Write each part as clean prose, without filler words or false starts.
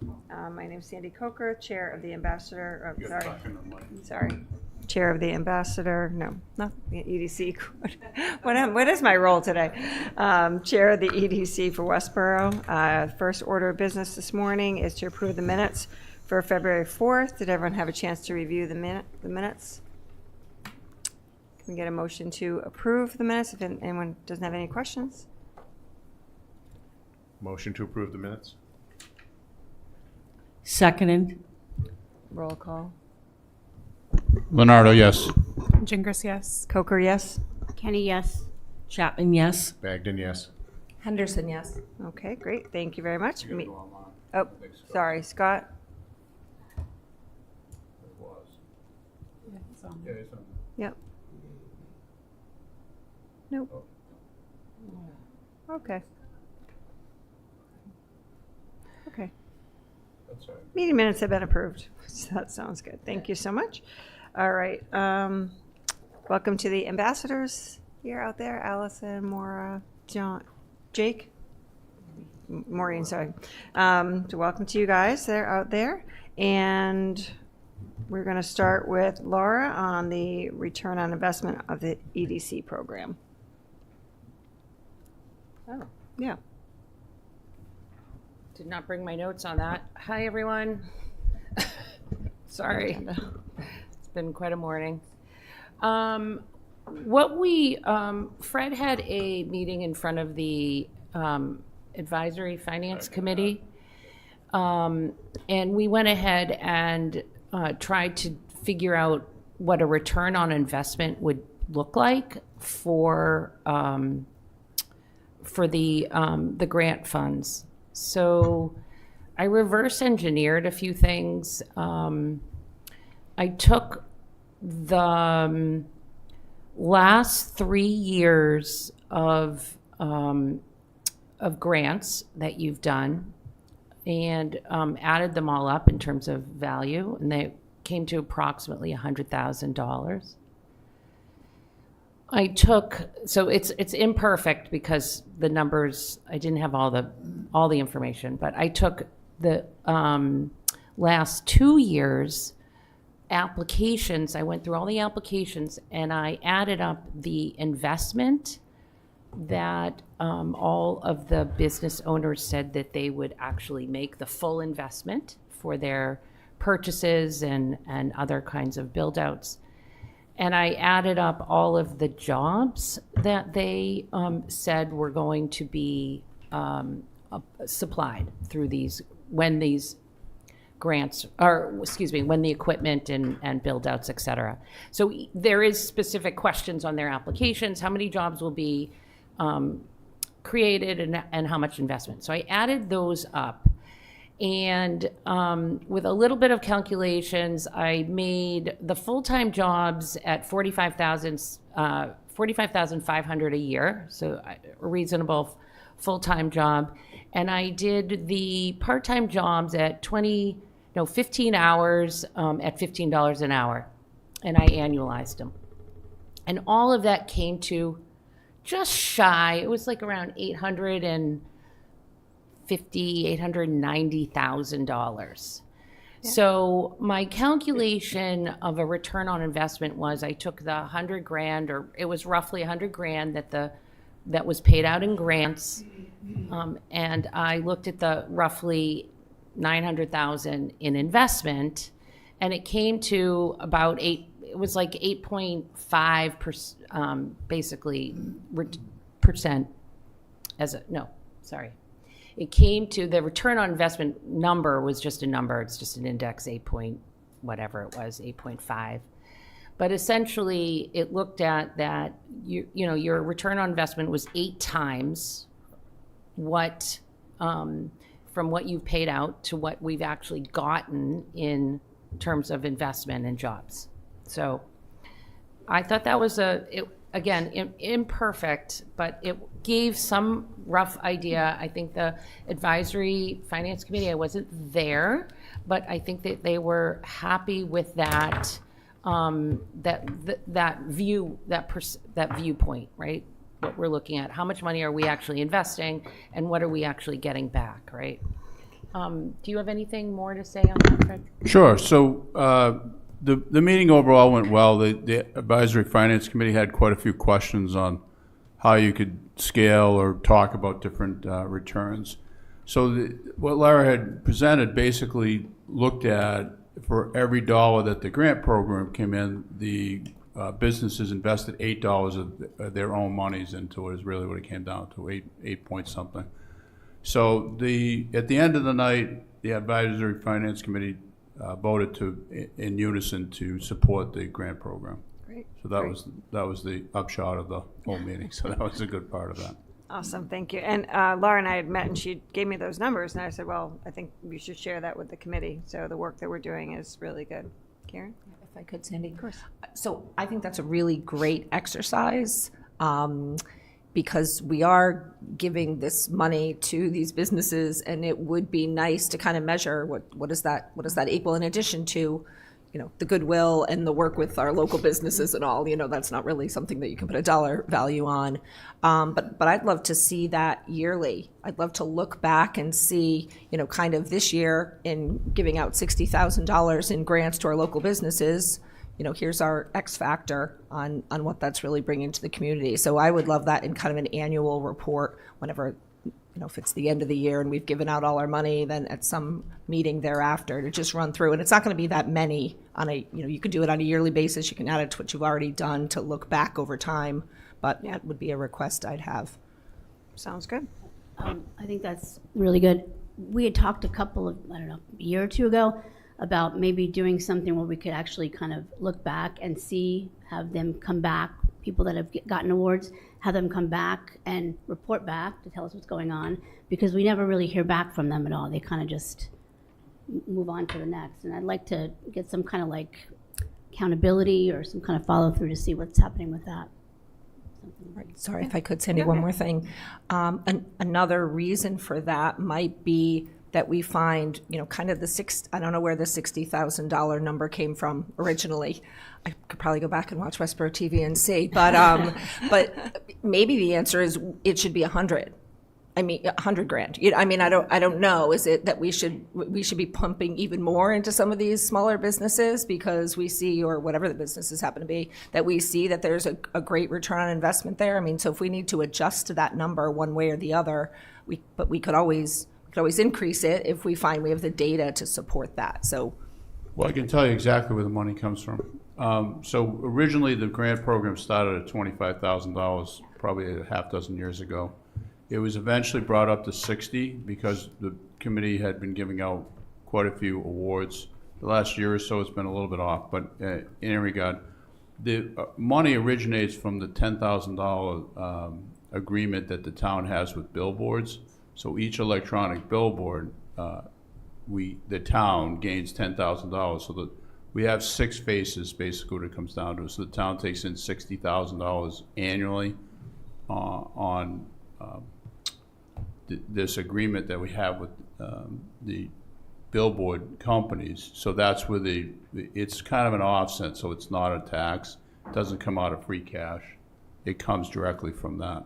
My name is Sandy Coker, Chair of the Ambassador, You're talking to Mike. sorry, Chair of the Ambassador, no, not the EDC. What is my role today? Chair of the EDC for Westborough. First order of business this morning is to approve the minutes for February 4th. Did everyone have a chance to review the minutes? Can we get a motion to approve the minutes if anyone doesn't have any questions? Motion to approve the minutes? Seconded. Roll call. Leonardo, yes. Gingras, yes. Coker, yes? Kenny, yes. Chapman, yes. Bagden, yes. Henderson, yes. Okay, great. Thank you very much. Oh, sorry, Scott. Yep. Nope. Okay. Okay. That's all right. Meeting minutes have been approved. So that sounds good. Thank you so much. All right. Welcome to the ambassadors here out there. Allison, Maura, John, Jake, Maureen, sorry. So welcome to you guys. They're out there. And we're going to start with Laura on the return on investment of the EDC program. Oh, Yeah. did not bring my notes on that. Hi, everyone. Sorry. It's been quite a morning. Fred had a meeting in front of the Advisory Finance Committee. And we went ahead and tried to figure out what a return on investment would look like for the grant funds. So I reverse engineered a few things. I took the last 3 years of grants that you've done and added them all up in terms of value, and they came to approximately $100,000. I took, so it's imperfect because the numbers, I didn't have all the information, but I took the last 2 years applications. I went through all the applications and I added up the investment that all of the business owners said that they would actually make the full investment for their purchases and other kinds of build outs. And I added up all of the jobs that they said were going to be supplied through when these grants, or excuse me, when the equipment and build outs, et cetera. So there is specific questions on their applications, how many jobs will be created and how much investment. So I added those up. And with a little bit of calculations, I made the full-time jobs at $45,500 a year, so a reasonable full-time job. And I did the part-time jobs at 15 hours at $15 an hour, and I annualized them. And all of that came to just shy. It was like around $890,000. Yeah. So my calculation of a return on investment was I took the $100,000, or it was roughly $100,000 that was paid out in grants, and I looked at the roughly $900,000 in investment, and it came to about It was like 8.5% basically percent It came to the return on investment number was just a number. It's just an index, 8 point whatever it was, 8.5. But essentially, it looked at that your return on investment was 8 times what from what you've paid out to what we've actually gotten in terms of investment and jobs. So I thought that was imperfect, but it gave some rough idea. I think the Advisory Finance Committee, I wasn't there, but I think that they were happy with that, that viewpoint, right? What we're looking at, how much money are we actually investing and what are we actually getting back, right? Do you have anything more to say on that, Fred? Sure. So the meeting overall went well. The Advisory Finance Committee had quite a few questions on how you could scale or talk about different returns. So what Lara had presented basically looked at, for every dollar that the grant program came in, the businesses invested $8 of their own monies into it, is really what it came down to, eight point something. So at the end of the night, the Advisory Finance Committee voted in unison to support the grant program. Great. So that was the upshot of the whole meeting. So that was a good part of that. Awesome, thank you. And Laura and I had met, and she gave me those numbers, and I said, well, I think we should share that with the committee. So the work that we're doing is really good. Karen? If I could, Sandy. Of course. So I think that's a really great exercise, because we are giving this money to these businesses, and it would be nice to kind of measure what does that equal, in addition to, the goodwill and the work with our local businesses and all. That's not really something that you can put a dollar value on. But I'd love to see that yearly. I'd love to look back and see, kind of this year in giving out $60,000 in grants to our local businesses. Here's our X factor on what that's really bringing to the community. So I would love that in kind of an annual report whenever, if it's the end of the year and we've given out all our money, then at some meeting thereafter to just run through. And it's not going to be that many on you could do it on a yearly basis. You can add it to what you've already done to look back over time. But that would be a request I'd have. Sounds good. I think that's really good. We had talked a year or two ago about maybe doing something where we could actually kind of look back and have them come back, people that have gotten awards, have them come back and report back to tell us what's going on, because we never really hear back from them at all. They kind of just move on to the next. And I'd like to get some kind of accountability or some kind of follow through to see what's happening with that. Right. Sorry, if I could, Sandy, one more thing. Another reason for that might be that we find, kind of I don't know where the $60,000 number came from originally. I could probably go back and watch Westborough TV and see, but maybe the answer is it should be 100. I mean, 100 grand. I don't know. Is it that we should be pumping even more into some of these smaller businesses because we see, or whatever the businesses happen to be, that we see that there's a great return on investment there? So if we need to adjust to that number one way or the other, we could always increase it if we find we have the data to support that. So, well, I can tell you exactly where the money comes from. So originally the grant program started at $25,000, probably a half dozen years ago. It was eventually brought up to 60 because the committee had been giving out quite a few awards. The last year or so it's been a little bit off, but in any regard, the money originates from the $10,000 agreement that the town has with billboards. So each electronic billboard, the town gains $10,000. So that we have 6 faces, basically, what it comes down to. So the town takes in $60,000 annually on this agreement that we have with the billboard companies. So that's where it's kind of an offset. So it's not a tax. It doesn't come out of free cash. It comes directly from that.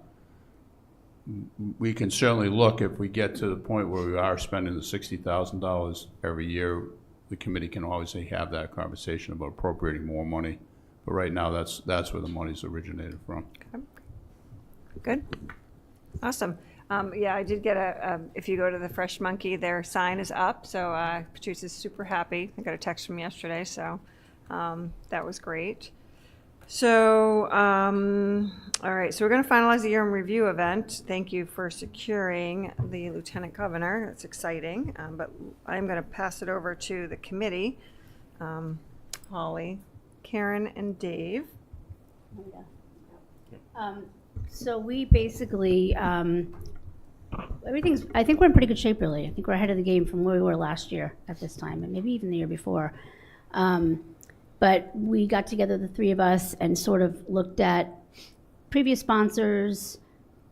We can certainly look, if we get to the point where we are spending the $60,000 every year, the committee can always have that conversation about appropriating more money. But right now, that's where the money's originated from. Okay. Good. Awesome. I did get if you go to the Fresh Monkey, their sign is up. So Patrice is super happy. I got a text from yesterday, so that was great. So, all right, so we're going to finalize the year in review event. Thank you for securing the Lieutenant Governor. That's exciting. But I'm going to pass it over to the committee. Holly, Karen, and Dave. So we basically, I think we're in pretty good shape, really. I think we're ahead of the game from where we were last year at this time, and maybe even the year before. But we got together, the 3 of us, and sort of looked at previous sponsors,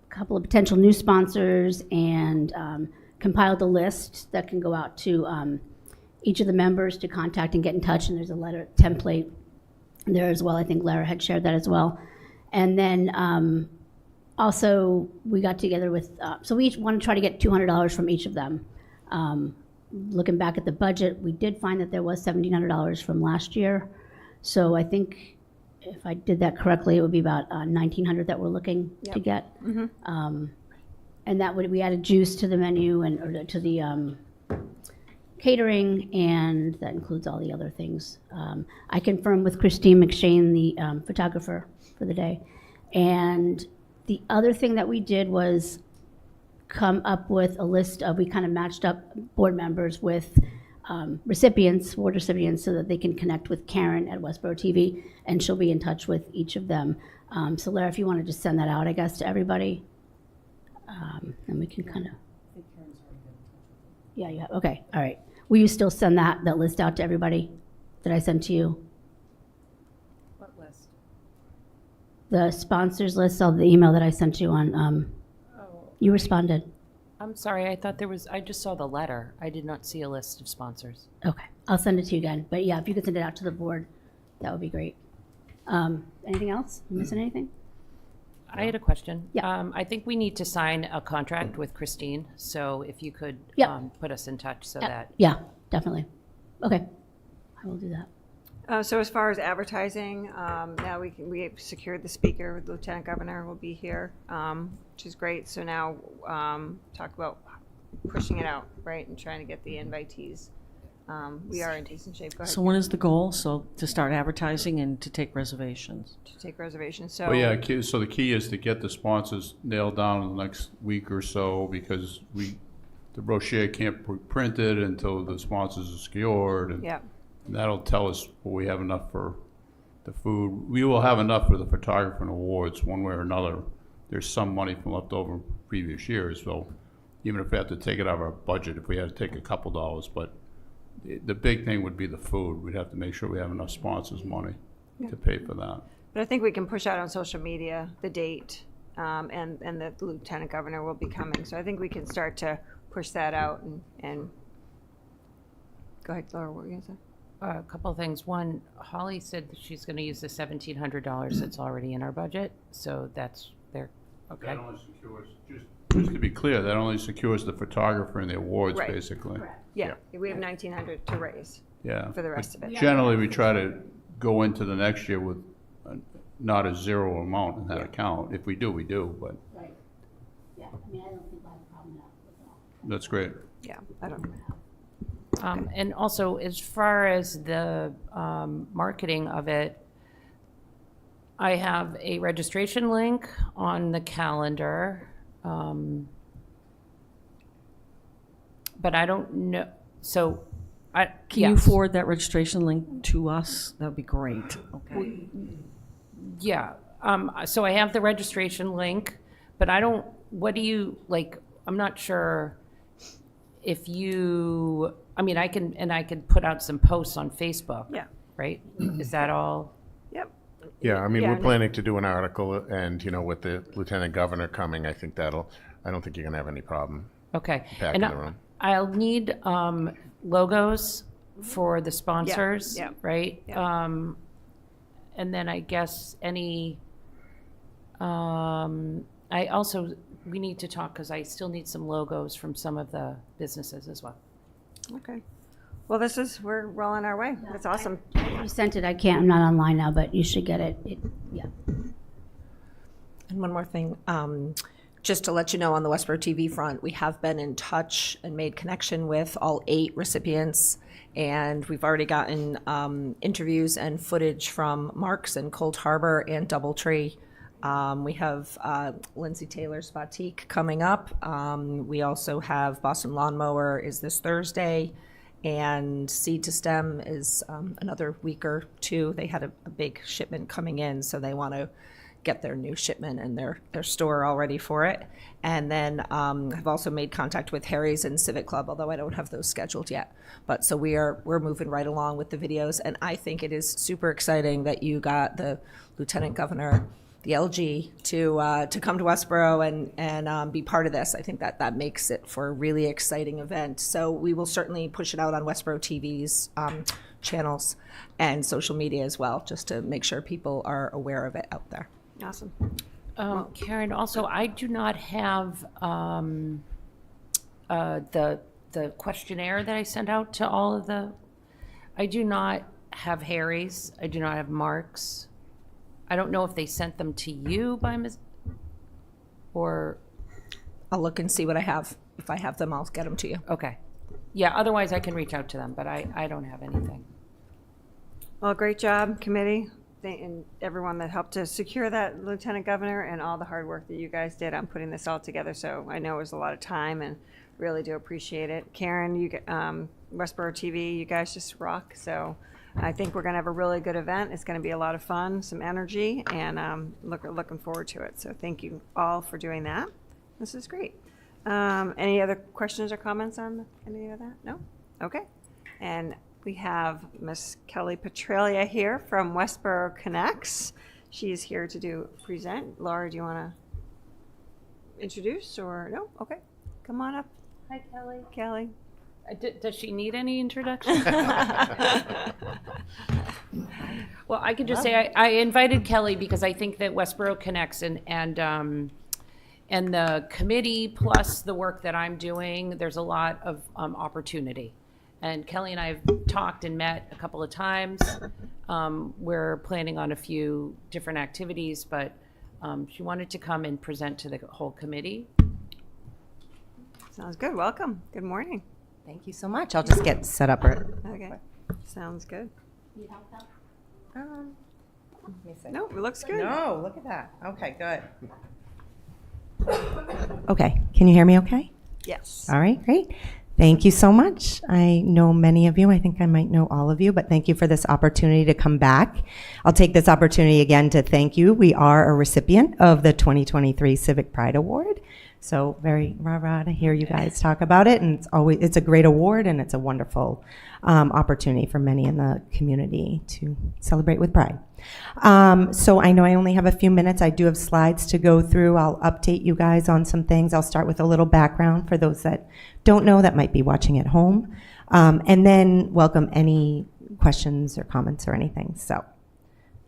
a couple of potential new sponsors, and compiled a list that can go out to each of the members to contact and get in touch. And there's a letter template there as well. I think Lara had shared that as well. And then also we got together with, so we each want to try to get $200 from each of them looking back at the budget, we did find that there was $1,700 from last year. So I think if I did that correctly, it would be about $1,900 that we're looking to get. And that would, we added juice to the menu and, or to the catering, and that includes all the other things. I confirmed with Christine McShane, the photographer for the day. And the other thing that we did was come up with a list of, we kind of matched up board members with recipients, award recipients, so that they can connect with Karen at Westborough TV, and she'll be in touch with each of them. So Lara, if you want to just send that out, I guess, to everybody, and we can kind of. Yeah, okay, all right. Will you still send that list out to everybody that I sent to you? What list? The sponsors list of the email that I sent you on, you responded. I'm sorry, I thought I just saw the letter. I did not see a list of sponsors. Okay, I'll send it to you again. But yeah, if you could send it out to the board, that would be great. Anything else? Am I missing anything? I had a question. Yeah. I think we need to sign a contract with Christine, so if you could Yep. put us in touch so that. Yeah, definitely. Okay, I will do that. So as far as advertising, now we secured the speaker. The Lieutenant Governor will be here, which is great. So now talk about pushing it out, right, and trying to get the invitees. We are in decent shape. Go ahead. So when is the goal? So to start advertising and to take reservations? To take reservations. So Well, yeah, so the key is to get the sponsors nailed down in the next week or so, because the brochure can't be printed until the sponsors are secured. And yeah. that'll tell us what we have enough for the food. We will have enough for the photographer and awards one way or another. There's some money from leftover previous years, so even if we have to take it out of our budget, if we had to take a couple dollars, but the big thing would be the food. We'd have to make sure we have enough sponsors' money to pay for that. But I think we can push out on social media the date, and the Lieutenant Governor will be coming. So I think we can start to push that out and go ahead, Laura, what were you going to say? A couple of things. One, Holly said that she's going to use the $1,700 that's already in our budget, so that's there. Okay. That only secures, just to be clear, that only secures the photographer and the awards, Right. basically. Yeah, we have 1,900 to raise Yeah. for the rest of it. Generally, we try to go into the next year with not a zero amount in that account. If we do, we do, but Right. Yeah, I mean, I don't think I have a problem with that. that's great. Yeah, I don't. And also, as far as the marketing of it, I have a registration link on the calendar, but I don't know. So, Can you forward that registration link to us? That would be great. Okay. Yeah. So I have the registration link, but I don't. What do you like? I'm not sure if you. I mean, I can put out some posts on Facebook. Yeah. Right. Is that all? Yep. Yeah, I mean, Yeah, we're no. planning to do an article, and, with the Lieutenant Governor coming, I think I don't think you're gonna have any problem Okay. packing And the room. I'll need logos for the sponsors, yeah, right? yeah. And then I guess we need to talk, because I still need some logos from some of the businesses as well. Okay. Well, we're well on our way. That's awesome. You sent it, I'm not online now, but you should get it. Yeah. And one more thing, just to let you know, on the Westborough TV front, we have been in touch and made connection with all 8 recipients, and we've already gotten interviews and footage from Mark's and Cold Harbor and Doubletree. We have Lindsay Taylor's Boutique coming up. We also have Boston Lawnmower is this Thursday, and Seed to STEM is another week or two. They had a big shipment coming in, so they want to get their new shipment and their store all ready for it. And then I've also made contact with Harry's and Civic Club, although I don't have those scheduled yet. But so we're moving right along with the videos, and I think it is super exciting that you got the Lieutenant Governor, the LG, to come to Westborough and be part of this. I think that makes it for a really exciting event. So we will certainly push it out on Westborough TV's channels and social media as well, just to make sure people are aware of it out there. Awesome. Karen, also, I do not have the the questionnaire that I sent out to all of the, I do not have Harry's. I do not have Mark's. I don't know if they sent them to you by or, I'll look and see what I have. If I have them, I'll get them to you. okay. Yeah, otherwise I can reach out to them, but I don't have anything. Well, great job, committee, and everyone that helped to secure that, Lieutenant Governor, and all the hard work that you guys did on putting this all together. So I know it was a lot of time, and really do appreciate it. Karen, Westborough TV, you guys just rock. So I think we're going to have a really good event. It's going to be a lot of fun, some energy, and looking forward to it. So thank you all for doing that. This is great. Any other questions or comments on any of that? No? Okay. And we have Miss Kelly Petralia here from Westborough Connects. She's here to present. Laura, do you want to introduce or no? Okay. Come on up. Hi, Kelly. Kelly. Does she need any introduction? Well, I could just say I invited Kelly because I think that Westborough Connects and the committee plus the work that I'm doing, there's a lot of opportunity. And Kelly and I have talked and met a couple of times. We're planning on a few different activities, but she wanted to come and present to the whole committee. Sounds good. Welcome. Good morning. Thank you so much. I'll just get set up. Okay. Sounds good. Let me see. No, it looks good. No, look at that. Okay, good. Okay, can you hear me okay? Yes. All right, great. Thank you so much. I know many of you. I think I might know all of you, but thank you for this opportunity to come back. I'll take this opportunity again to thank you. We are a recipient of the 2023 Civic Pride Award. So very rah-rah to hear you guys talk about it. And it's a great award, and it's a wonderful opportunity for many in the community to celebrate with pride. So I know I only have a few minutes. I do have slides to go through. I'll update you guys on some things. I'll start with a little background for those that don't know, that might be watching at home. And then welcome any questions or comments or anything. So,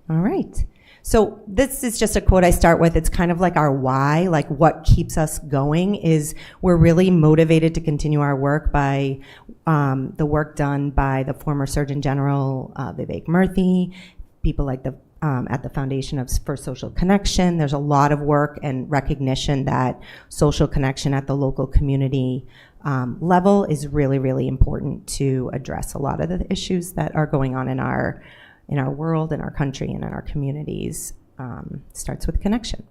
all right. So this is just a quote I start with. It's kind of like our why, like what keeps us going is we're really motivated to continue our work by the work done by the former Surgeon General, Vivek Murthy, people like at the Foundation for Social Connection. There's a lot of work and recognition that social connection at the local community level is really, really important to address a lot of the issues that are going on in our world, in our country, and in our communities. Starts with connection.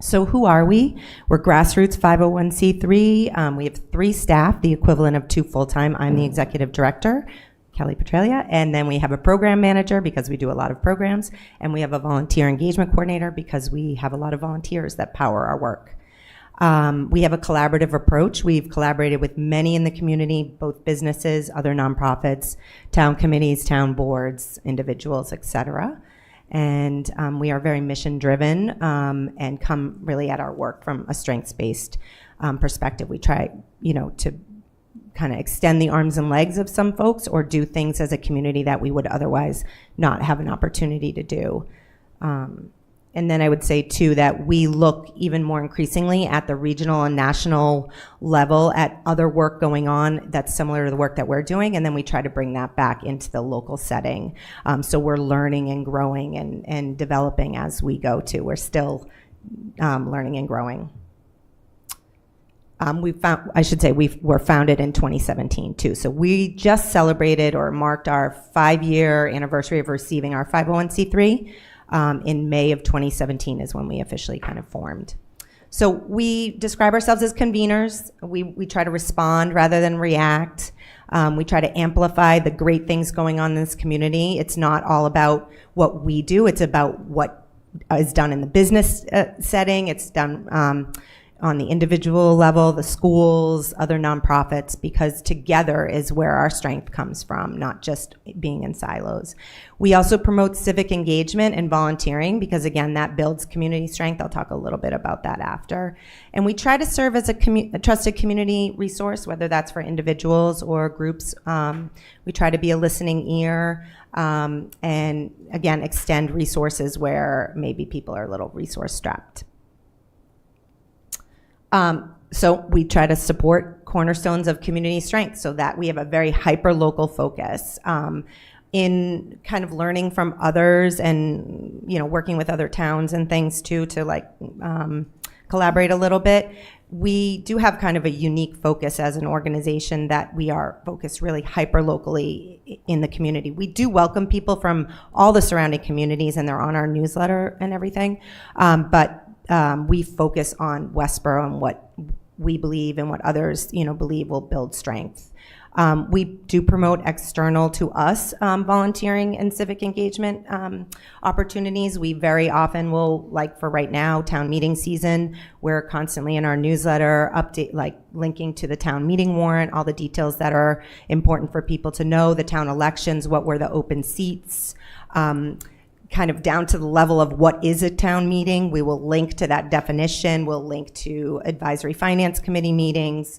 So who are we? We're grassroots 501c3. We have 3 staff, the equivalent of 2 full-time. I'm the executive director, Kelly Petralia, and then we have a program manager because we do a lot of programs, and we have a volunteer engagement coordinator because we have a lot of volunteers that power our work. We have a collaborative approach. We've collaborated with many in the community, both businesses, other nonprofits, town committees, town boards, individuals, et cetera. And we are very mission-driven and come really at our work from a strengths-based perspective. We try, to kind of extend the arms and legs of some folks or do things as a community that we would otherwise not have an opportunity to do. And then I would say, too, that we look even more increasingly at the regional and national level at other work going on that's similar to the work that we're doing, and then we try to bring that back into the local setting. So we're learning and growing and developing as we go, too. We're still learning and growing. We were founded in 2017, too. So we just celebrated or marked our 5-year anniversary of receiving our 501c3. In May of 2017 is when we officially kind of formed. So we describe ourselves as conveners. We try to respond rather than react. We try to amplify the great things going on in this community. It's not all about what we do. It's about what is done in the business setting. It's done on the individual level, the schools, other nonprofits, because together is where our strength comes from, not just being in silos. We also promote civic engagement and volunteering because, again, that builds community strength. I'll talk a little bit about that after. And we try to serve as a trusted community resource, whether that's for individuals or groups. We try to be a listening ear and, again, extend resources where maybe people are a little resource strapped. So we try to support cornerstones of community strength so that we have a very hyper-local focus in kind of learning from others and, working with other towns and things too to collaborate a little bit. We do have kind of a unique focus as an organization that we are focused really hyper-locally in the community. We do welcome people from all the surrounding communities, and they're on our newsletter and everything, but we focus on Westborough and what we believe and what others, believe will build strength. We do promote external to us volunteering and civic engagement opportunities. We very often will, like for right now, town meeting season, we're constantly in our newsletter linking to the town meeting warrant, all the details that are important for people to know, the town elections, what were the open seats, kind of down to the level of what is a town meeting. We will link to that definition. We'll link to advisory finance committee meetings.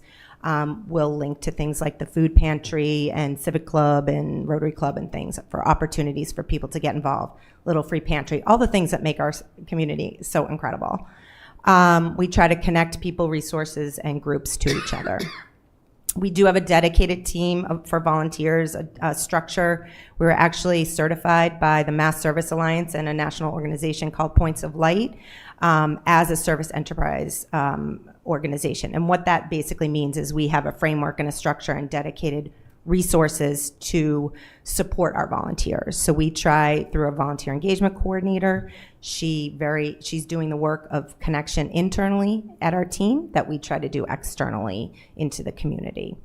We'll link to things like the food pantry and civic club and Rotary Club and things for opportunities for people to get involved. Little free pantry, all the things that make our community so incredible. We try to connect people, resources, and groups to each other. We do have a dedicated team for volunteers, a structure. We were actually certified by the Mass Service Alliance and a national organization called Points of Light as a service enterprise organization. And what that basically means is we have a framework and a structure and dedicated resources to support our volunteers. So we try through a volunteer engagement coordinator. She's doing the work of connection internally at our team that we try to do externally into the community.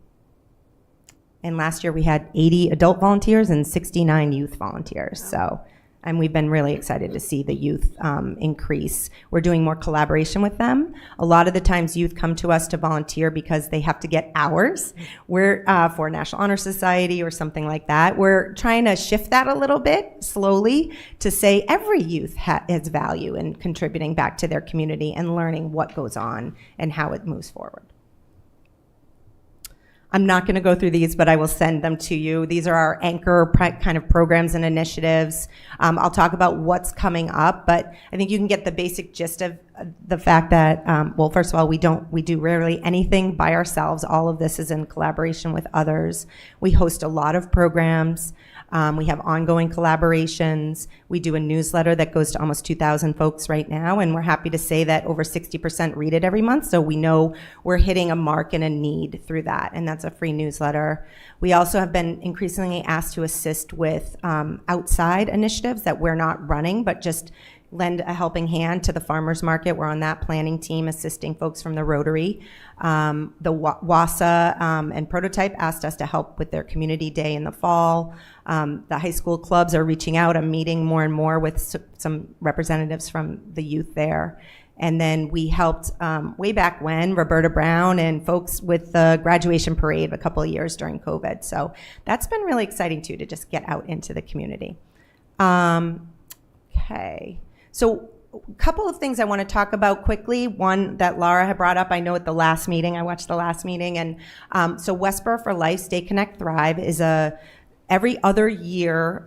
And last year we had 80 adult volunteers and 69 youth volunteers. And we've been really excited to see the youth increase. We're doing more collaboration with them. A lot of the times youth come to us to volunteer because they have to get hours. We're for National Honor Society or something like that. We're trying to shift that a little bit slowly to say every youth has value in contributing back to their community and learning what goes on and how it moves forward. I'm not going to go through these, but I will send them to you. These are our anchor kind of programs and initiatives. I'll talk about what's coming up, but I think you can get the basic gist of the fact that, well, first of all, we do rarely anything by ourselves. All of this is in collaboration with others. We host a lot of programs. We have ongoing collaborations. We do a newsletter that goes to almost 2,000 folks right now, and we're happy to say that over 60% read it every month, so we know we're hitting a mark and a need through that, and that's a free newsletter. We also have been increasingly asked to assist with outside initiatives that we're not running, but just lend a helping hand to the farmers market. We're on that planning team assisting folks from the Rotary. The WASA and Prototype asked us to help with their community day in the fall. The high school clubs are reaching out. I'm meeting more and more with some representatives from the youth there. And then we helped way back when, Roberta Brown and folks with the graduation parade a couple of years during COVID. So that's been really exciting too, to just get out into the community. Okay. So a couple of things I want to talk about quickly. One that Laura had brought up, I know at the last meeting, I watched the last meeting, and so Westborough for Life, Stay, Connect, Thrive is every other year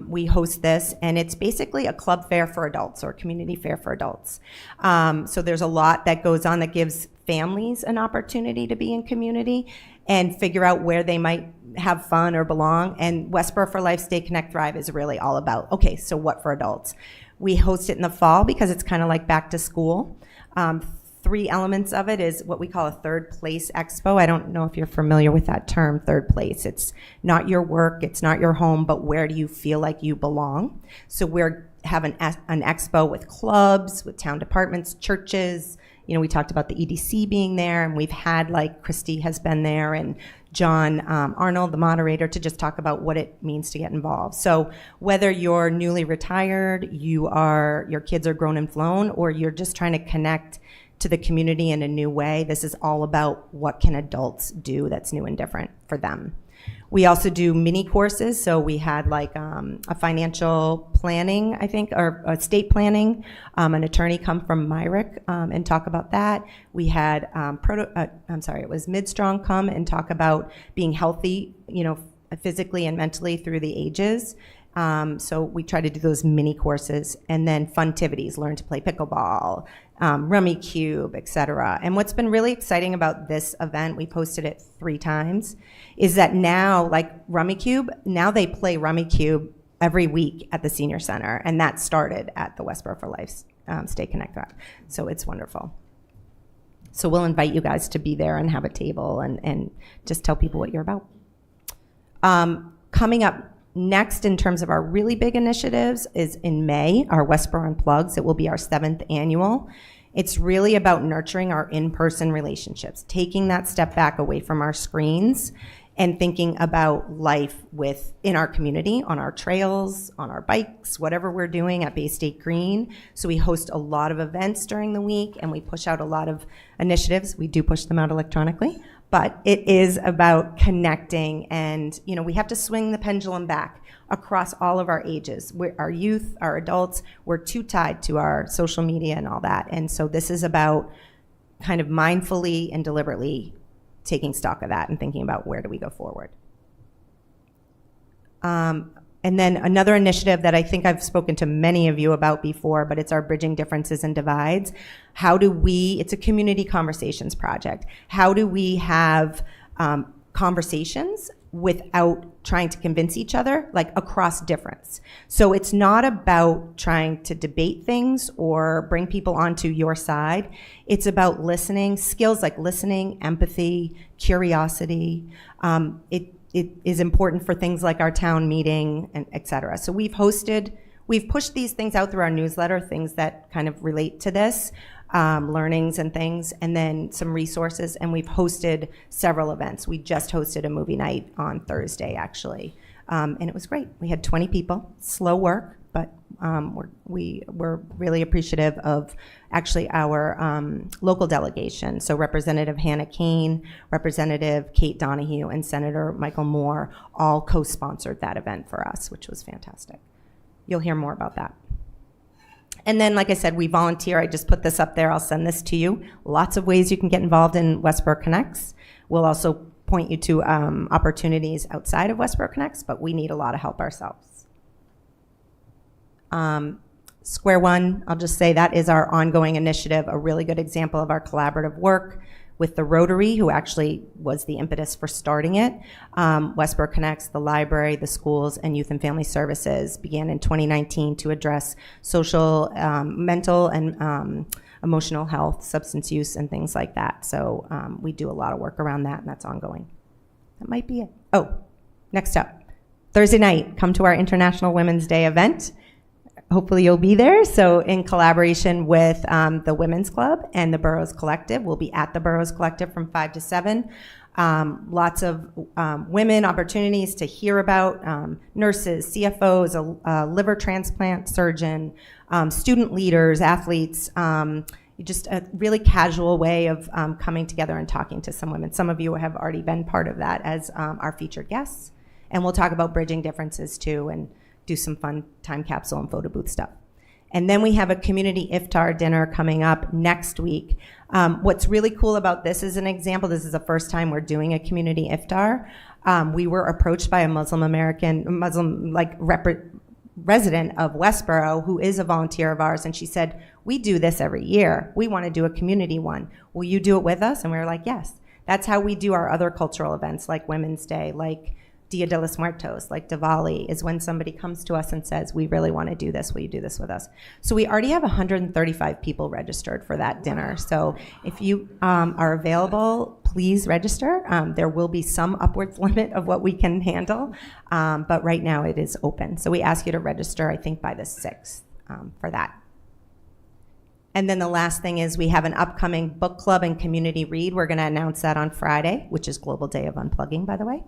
we host this, and it's basically a club fair for adults or community fair for adults. So there's a lot that goes on that gives families an opportunity to be in community and figure out where they might have fun or belong. And Westborough for Life, Stay, Connect, Thrive is really all about, okay, so what for adults? We host it in the fall because it's kind of like back to school. 3 elements of it is what we call a third place expo. I don't know if you're familiar with that term, third place. It's not your work, it's not your home, but where do you feel like you belong? So we're having an expo with clubs, with town departments, churches. You know, we talked about the EDC being there, and we've had, like, Christy has been there, and John Arnold, the moderator, to just talk about what it means to get involved. So whether you're newly retired, your kids are grown and flown, or you're just trying to connect to the community in a new way, this is all about what can adults do that's new and different for them. We also do mini courses. So we had like a financial planning, I think, or estate planning, an attorney come from Myrick and talk about that. We had, it was Midstrong come and talk about being healthy, physically and mentally through the ages. So we try to do those mini courses, and then funtivities, learn to play pickleball, Rummy Cube, etc. And what's been really exciting about this event, we posted it 3 times, is that now, like Rummy Cube, now they play Rummy Cube every week at the Senior Center, and that started at the Westborough for Life Stay Connected. So it's wonderful. So we'll invite you guys to be there and have a table and just tell people what you're about. Coming up next in terms of our really big initiatives is in May, our Westborough Unplugs. It will be our 7th annual. It's really about nurturing our in-person relationships, taking that step back away from our screens and thinking about life in our community, on our trails, on our bikes, whatever we're doing at Bay State Green. So we host a lot of events during the week, and we push out a lot of initiatives. We do push them out electronically, but it is about connecting, and we have to swing the pendulum back across all of our ages. Our youth, our adults, we're too tied to our social media and all that. And so this is about kind of mindfully and deliberately taking stock of that and thinking about where do we go forward. And then another initiative that I think I've spoken to many of you about before, but it's our Bridging Differences and Divides. It's a community conversations project. How do we have conversations without trying to convince each other, like across difference? So it's not about trying to debate things or bring people onto your side. It's about listening, skills like listening, empathy, curiosity. It is important for things like our town meeting, and et cetera. So we've pushed these things out through our newsletter, things that kind of relate to this, learnings and things, and then some resources, and we've hosted several events. We just hosted a movie night on Thursday, actually, and it was great. We had 20 people, slow work, but we're really appreciative of actually our local delegation. So Representative Hannah Kane, Representative Kate Donahue, and Senator Michael Moore all co-sponsored that event for us, which was fantastic. You'll hear more about that. And then, like I said, we volunteer. I just put this up there. I'll send this to you. Lots of ways you can get involved in Westborough Connects. We'll also point you to opportunities outside of Westborough Connects, but we need a lot of help ourselves. Square One, I'll just say that is our ongoing initiative, a really good example of our collaborative work with the Rotary, who actually was the impetus for starting it. Westborough Connects, the library, the schools, and Youth and Family Services began in 2019 to address social, mental, and emotional health, substance use, and things like that. So we do a lot of work around that, and that's ongoing. That might be it. Oh, next up, Thursday night, come to our International Women's Day event. Hopefully you'll be there. So in collaboration with the Women's Club and the Burroughs Collective, we'll be at the Burroughs Collective from 5 to 7. Lots of women opportunities to hear about, nurses, CFOs, a liver transplant surgeon, student leaders, athletes, just a really casual way of coming together and talking to some women. Some of you have already been part of that as our featured guests. And we'll talk about bridging differences too, and do some fun time capsule and photo booth stuff. And then we have a community iftar dinner coming up next week. What's really cool about this is an example. This is the first time we're doing a community iftar. We were approached by a Muslim resident of Westborough who is a volunteer of ours, and she said, "We do this every year. We want to do a community one. Will you do it with us?" And we were like, "Yes." That's how we do our other cultural events, like Women's Day, like Dia de los Muertos, like Diwali, is when somebody comes to us and says, "We really want to do this. Will you do this with us?" So we already have 135 people registered for that dinner. So if you are available, please register. There will be some upwards limit of what we can handle, but right now it is open. So we ask you to register, I think, by the 6th for that. And then the last thing is we have an upcoming book club and community read. We're going to announce that on Friday, which is Global Day of Unplugging, by the way.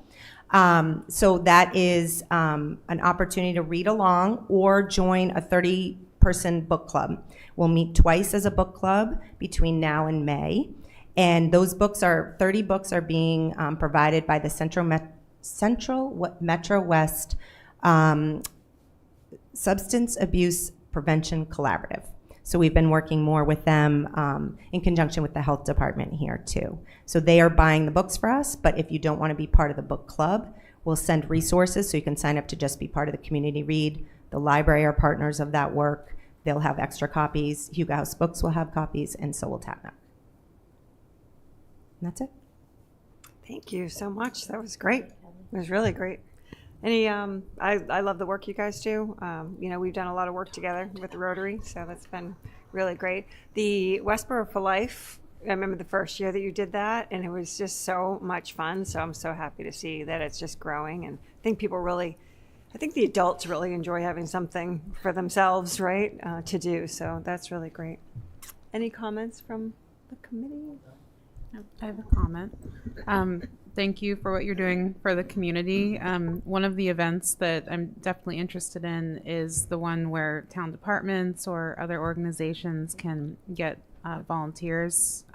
So that is an opportunity to read along or join a 30-person book club. We'll meet twice as a book club between now and May. And those 30 books are being provided by the Central Metro West Substance Abuse Prevention Collaborative. So we've been working more with them in conjunction with the health department here too. So they are buying the books for us, but if you don't want to be part of the book club, we'll send resources so you can sign up to just be part of the community read. The library are partners of that work. They'll have extra copies. Hugo House Books will have copies, and so will Tatnuk. And that's it. Thank you so much. That was great. It was really great. Any, I love the work you guys do. We've done a lot of work together with the Rotary, so that's been really great. The Westborough for Life, I remember the first year that you did that, and it was just so much fun. So I'm so happy to see that it's just growing. And I think I think the adults really enjoy having something for themselves, right, to do. So that's really great. Any comments from the committee? I have a comment. Thank you for what you're doing for the community. One of the events that I'm definitely interested in is the one where town departments or other organizations can get volunteers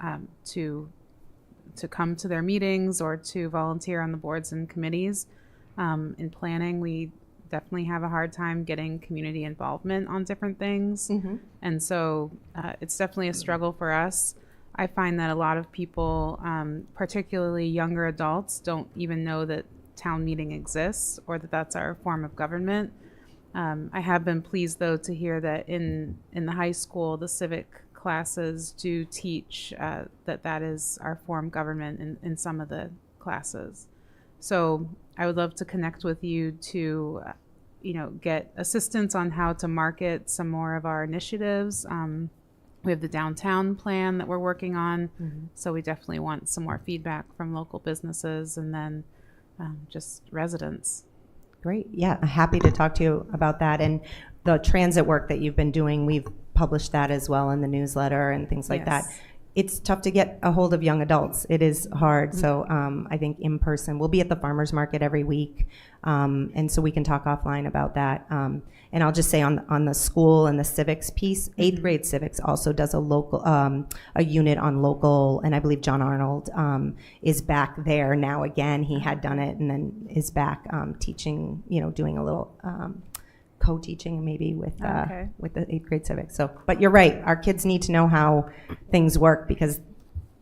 to come to their meetings or to volunteer on the boards and committees. In planning, we definitely have a hard time getting community involvement on different things. And so it's definitely a struggle for us. I find that a lot of people, particularly younger adults, don't even know that town meeting exists or that that's our form of government. I have been pleased, though, to hear that in the high school, the civic classes do teach that is our form of government in some of the classes. So I would love to connect with you to, get assistance on how to market some more of our initiatives. We have the downtown plan that we're working on, so we definitely want some more feedback from local businesses and then just residents. Great. Yeah, I'm happy to talk to you about that. And the transit work that you've been doing, we've published that as well in the newsletter and things like that. It's tough to get a hold of young adults. It is hard. So I think in person, we'll be at the farmers market every week. And so we can talk offline about that. And I'll just say on the school and the civics piece, 8th grade civics also does a local, a unit on local, and I believe John Arnold is back there now again. He had done it and then is back teaching, doing a little co-teaching maybe with the 8th grade civics. So, but you're right, our kids need to know how things work because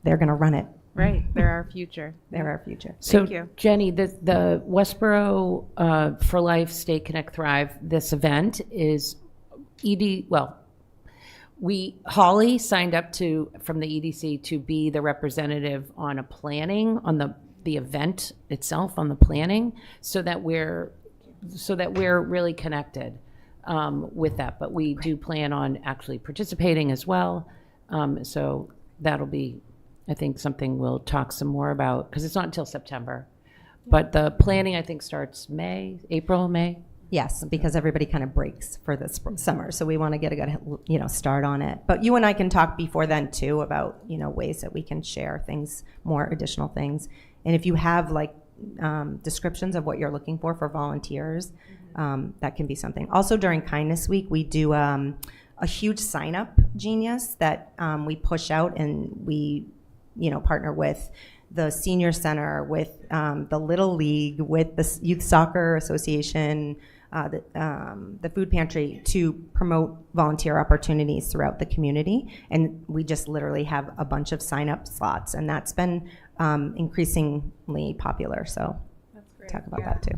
they're gonna run it. Right, they're our future. They're our future. So, Thank you. Jenny, the Westborough for Life, Stay, Connect, Thrive, this event is Holly signed up from the EDC to be the representative on on the event itself, on the planning, so that we're really connected with that. But we do plan on actually participating as well. So that'll be, I think, something we'll talk some more about, because it's not until September. But the planning, I think, starts April, May. Yes, because everybody kind of breaks for the summer, so we want to get a good, start on it. But you and I can talk before then too about, ways that we can share things, more additional things. And if you have descriptions of what you're looking for volunteers, that can be something. Also during Kindness Week, we do a huge sign-up genius that we push out, and we partner with the Senior Center, with the Little League, with the Youth Soccer Association, the Food Pantry, to promote volunteer opportunities throughout the community. And we just literally have a bunch of sign-up slots, and that's been increasingly popular. So That's great. Talk about that too.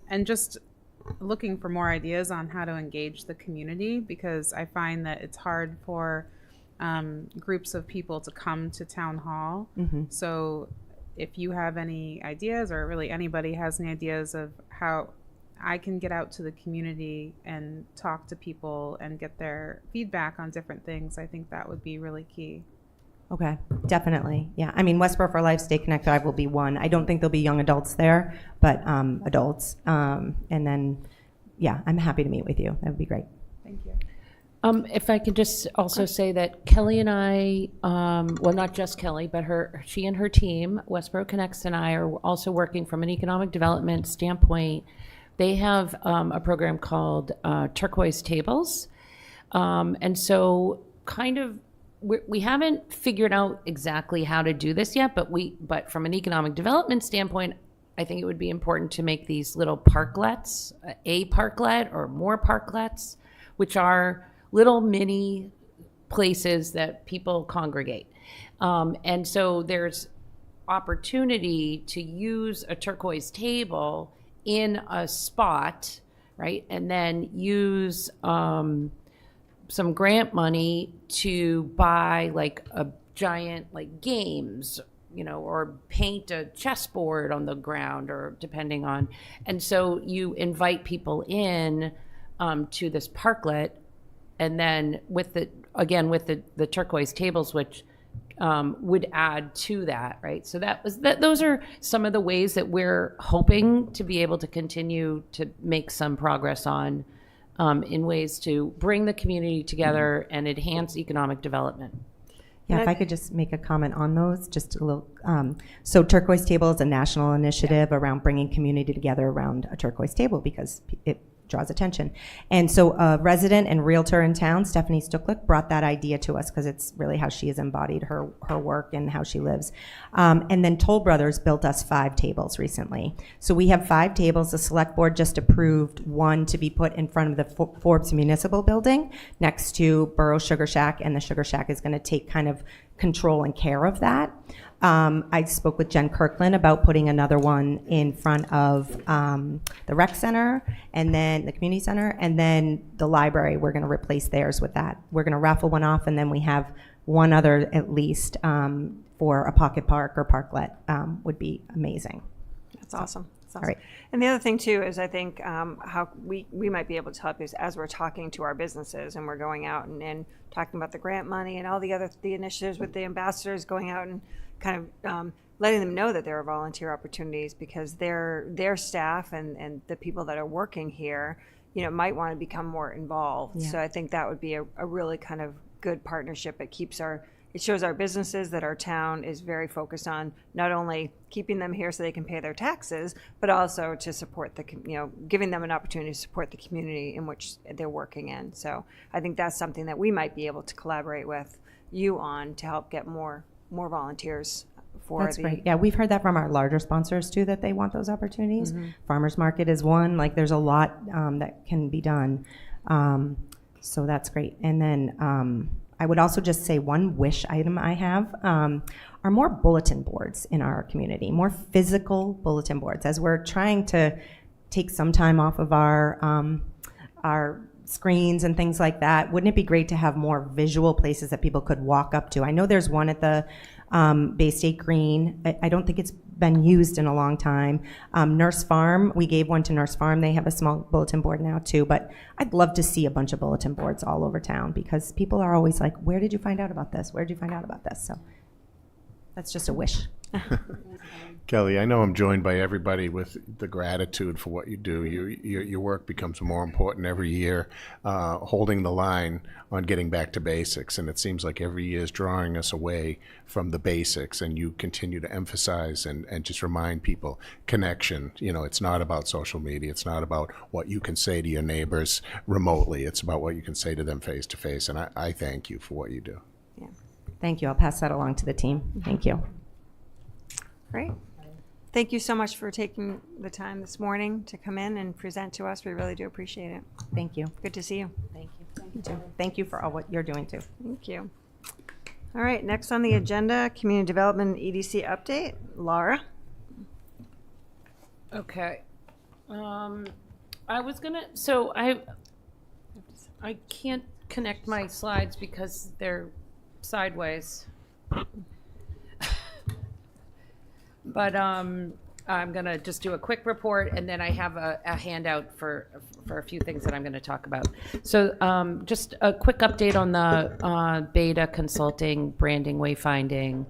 And just looking for more ideas on how to engage the community, because I find that it's hard for groups of people to come to town hall. So if you have any ideas, or really anybody has any ideas of how I can get out to the community and talk to people and get their feedback on different things, I think that would be really key. Okay, definitely. Yeah, I mean, Westborough for Life, Stay Connect, Thrive will be one. I don't think there'll be young adults there, but adults. And then, yeah, I'm happy to meet with you. That would be great. Thank you. If I could just also say that Kelly and I, well, not just Kelly, but she and her team, Westborough Connects, and I are also working from an economic development standpoint. They have a program called Turquoise Tables. And so kind of, we haven't figured out exactly how to do this yet, but from an economic development standpoint, I think it would be important to make these little parklets, a parklet or more parklets, which are little mini places that people congregate. And so there's opportunity to use a turquoise table in a spot, right? And then use some grant money to buy like a giant like games, or paint a chessboard on the ground, or depending on. And so you invite people in to this parklet, and then with the turquoise tables, which would add to that, right? So those are some of the ways that we're hoping to be able to continue to make some progress on, in ways to bring the community together and enhance economic development. Yeah, if I could just make a comment on those, just a little. So Turquoise Table is a national initiative around bringing community together around a turquoise table because it draws attention. And so a resident and realtor in town, Stephanie Stuklik, brought that idea to us because it's really how she has embodied her work and how she lives. And then Toll Brothers built us 5 tables recently. So we have 5 tables. The select board just approved one to be put in front of the Forbes Municipal Building next to Borough Sugar Shack, and the Sugar Shack is going to take kind of control and care of that. I spoke with Jen Kirkland about putting another one in front of the rec center, and then the community center, and then the library. We're going to replace theirs with that. We're going to raffle one off, and then we have one other at least for a pocket park or parklet. Would be amazing. That's awesome. That's awesome. All right. And the other thing too is I think how we might be able to help is as we're talking to our businesses and we're going out and talking about the grant money and all the initiatives with the ambassadors, going out and kind of letting them know that there are volunteer opportunities, because their staff and the people that are working here, might want to become more involved. Yeah. So I think that would be a really kind of good partnership. It shows our businesses that our town is very focused on not only keeping them here so they can pay their taxes, but also to support giving them an opportunity to support the community in which they're working in. So I think that's something that we might be able to collaborate with you on to help get more volunteers for That's great. Yeah, we've heard that from our larger sponsors too, that they want those opportunities. Mm-hmm. Farmers Market is one. Like, there's a lot that can be done. So that's great. And then I would also just say one wish item I have are more bulletin boards in our community, more physical bulletin boards. As we're trying to take some time off of our screens and things like that, wouldn't it be great to have more visual places that people could walk up to? I know there's one at the Bay State Green. I don't think it's been used in a long time. Nurse Farm, we gave one to Nurse Farm. They have a small bulletin board now too, but I'd love to see a bunch of bulletin boards all over town, because people are always like, where did you find out about this? Where did you find out about this? So that's just a wish. Kelly, I know I'm joined by everybody with the gratitude for what you do. Your work becomes more important every year, holding the line on getting back to basics. And it seems like every year is drawing us away from the basics, and you continue to emphasize and just remind people connection. It's not about social media. It's not about what you can say to your neighbors remotely. It's about what you can say to them face to face. And I thank you for what you do. Yeah. Thank you. I'll pass that along to the team. Thank you. Great. Thank you so much for taking the time this morning to come in and present to us. We really do appreciate it. Thank you. Good to see you. Thank you. Thank you for all what you're doing too. Thank you. All right, next on the agenda, Community Development EDC update. Laura? Okay. I can't connect my slides because they're sideways. But I'm going to just do a quick report, and then I have a handout for a few things that I'm going to talk about. So just a quick update on the beta consulting, branding, wayfinding.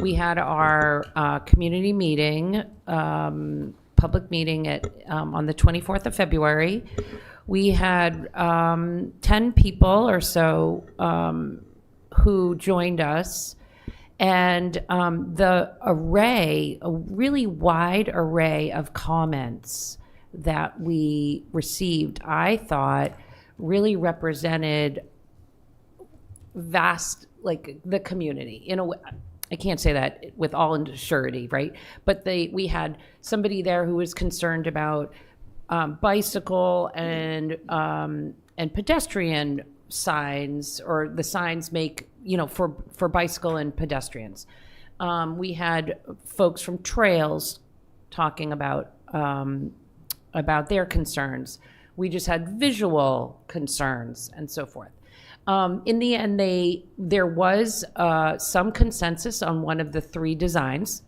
We had our community meeting, public meeting on the 24th of February. We had 10 people or so who joined us. And a really wide array of comments that we received, I thought really represented vast, like, the community. In a way, I can't say that with all surety, right? But we had somebody there who was concerned about bicycle and pedestrian signs, or the signs make, for bicycle and pedestrians. We had folks from trails talking about their concerns. We just had visual concerns and so forth. In the end, there was some consensus on one of the 3 designs.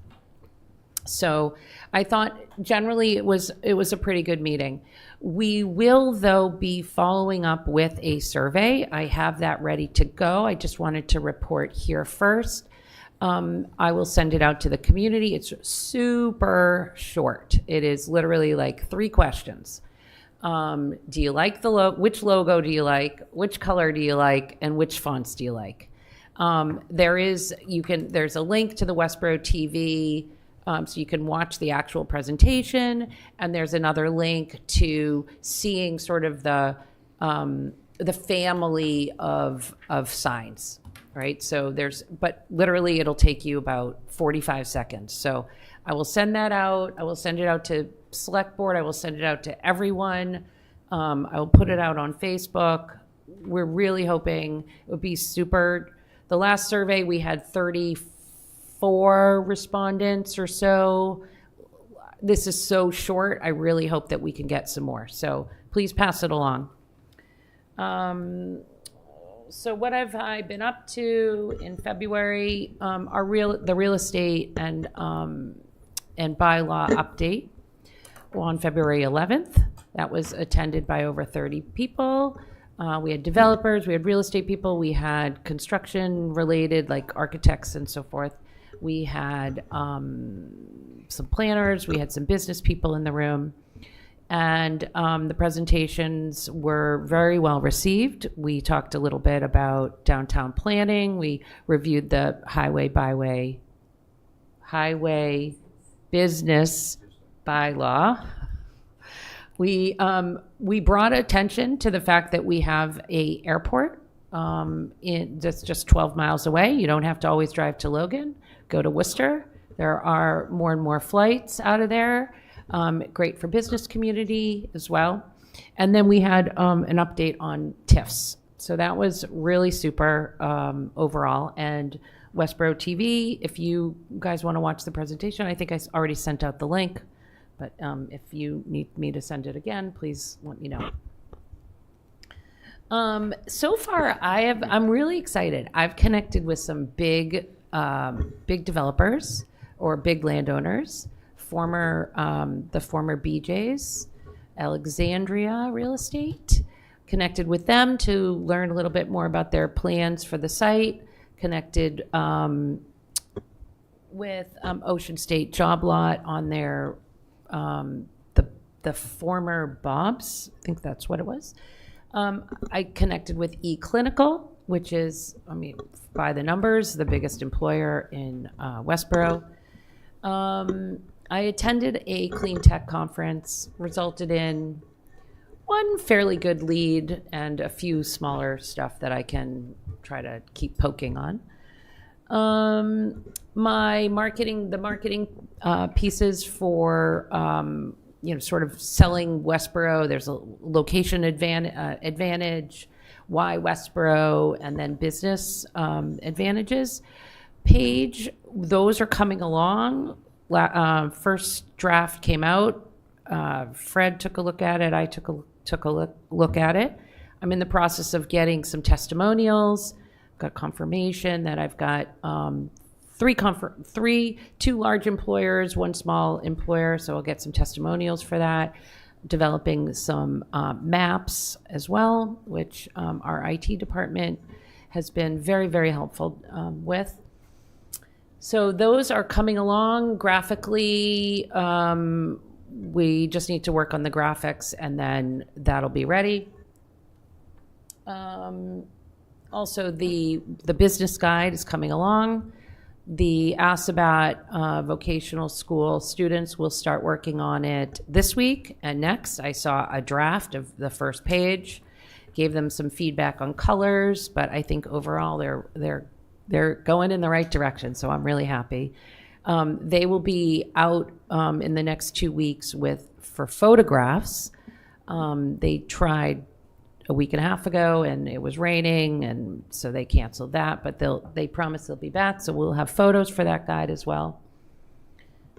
So I thought generally it was a pretty good meeting. We will, though, be following up with a survey. I have that ready to go. I just wanted to report here first. I will send it out to the community. It's super short. It is literally like 3 questions. Do you like the which logo do you like? Which color do you like? And which fonts do you like? There's a link to the Westborough TV, so you can watch the actual presentation, and there's another link to seeing sort of the family of signs, right? So but literally it'll take you about 45 seconds. So I will send that out. I will send it out to Select Board. I will send it out to everyone. I will put it out on Facebook. We're really hoping it would be super. The last survey, we had 34 respondents or so. This is so short. I really hope that we can get some more. So please pass it along. So what have I been up to in February? The real estate and bylaw update on February 11th. That was attended by over 30 people. We had developers, we had real estate people, we had construction related, like architects and so forth. We had some planners, we had some business people in the room. And the presentations were very well received. We talked a little bit about downtown planning. We reviewed the highway business bylaw. We brought attention to the fact that we have a airport that's just 12 miles away. You don't have to always drive to Logan. Go to Worcester. There are more and more flights out of there. Great for business community as well. And then we had an update on TIFs. So that was really super overall. And Westborough TV, if you guys want to watch the presentation, I think I already sent out the link. But if you need me to send it again, please let me know. So far, I'm really excited. I've connected with some big developers or big landowners. The former BJ's, Alexandria Real Estate, connected with them to learn a little bit more about their plans for the site, connected with Ocean State Job Lot on their, the former Bob's, I think that's what it was. I connected with eClinical, which is, by the numbers, the biggest employer in Westborough. I attended a clean tech conference, resulted in one fairly good lead and a few smaller stuff that I can try to keep poking on. The marketing pieces for, sort of selling Westborough. There's a location advantage, why Westborough, and then business advantages page. Those are coming along. First draft came out. Fred took a look at it. I took a look at it. I'm in the process of getting some testimonials. Got confirmation that I've got two large employers, one small employer. So I'll get some testimonials for that. Developing some maps as well, which our IT department has been very, very helpful with. So those are coming along graphically. We just need to work on the graphics, and then that'll be ready. Also, the business guide is coming along. The Asabat vocational school students will start working on it this week and next. I saw a draft of the first page, gave them some feedback on colors, but I think overall they're going in the right direction, so I'm really happy. They will be out in the next 2 weeks for photographs. They tried a week and a half ago, and it was raining, and so they canceled that, but they promise they'll be back, so we'll have photos for that guide as well.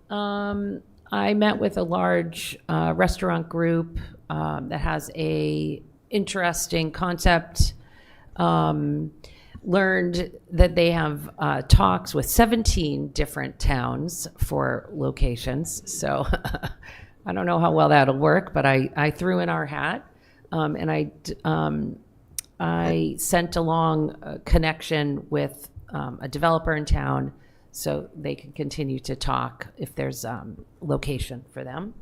I met with a large restaurant group that has a interesting concept Learned that they have talks with 17 different towns for locations. So I don't know how well that'll work, but I threw in our hat, and I sent along a connection with a developer in town so they can continue to talk if there's location for them.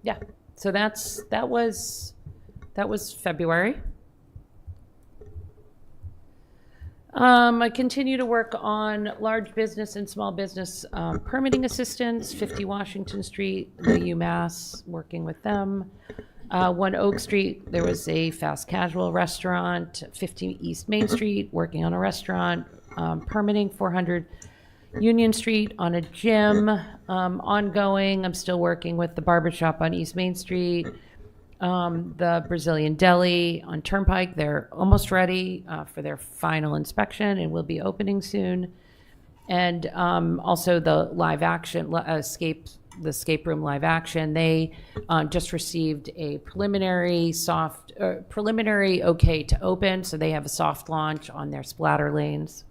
Yeah, so that was February. I continue to work on large business and small business permitting assistance, 50 Washington Street, the UMass, working with them. 1 Oak Street, there was a fast casual restaurant. 50 East Main Street, working on a restaurant. Permitting 400 Union Street on a gym. Ongoing, I'm still working with the barbershop on East Main Street. The Brazilian Deli on Turnpike, they're almost ready for their final inspection and will be opening soon. And also the live action, the escape room live action, they just received a preliminary okay to open, so they have a soft launch on their splatter lanes.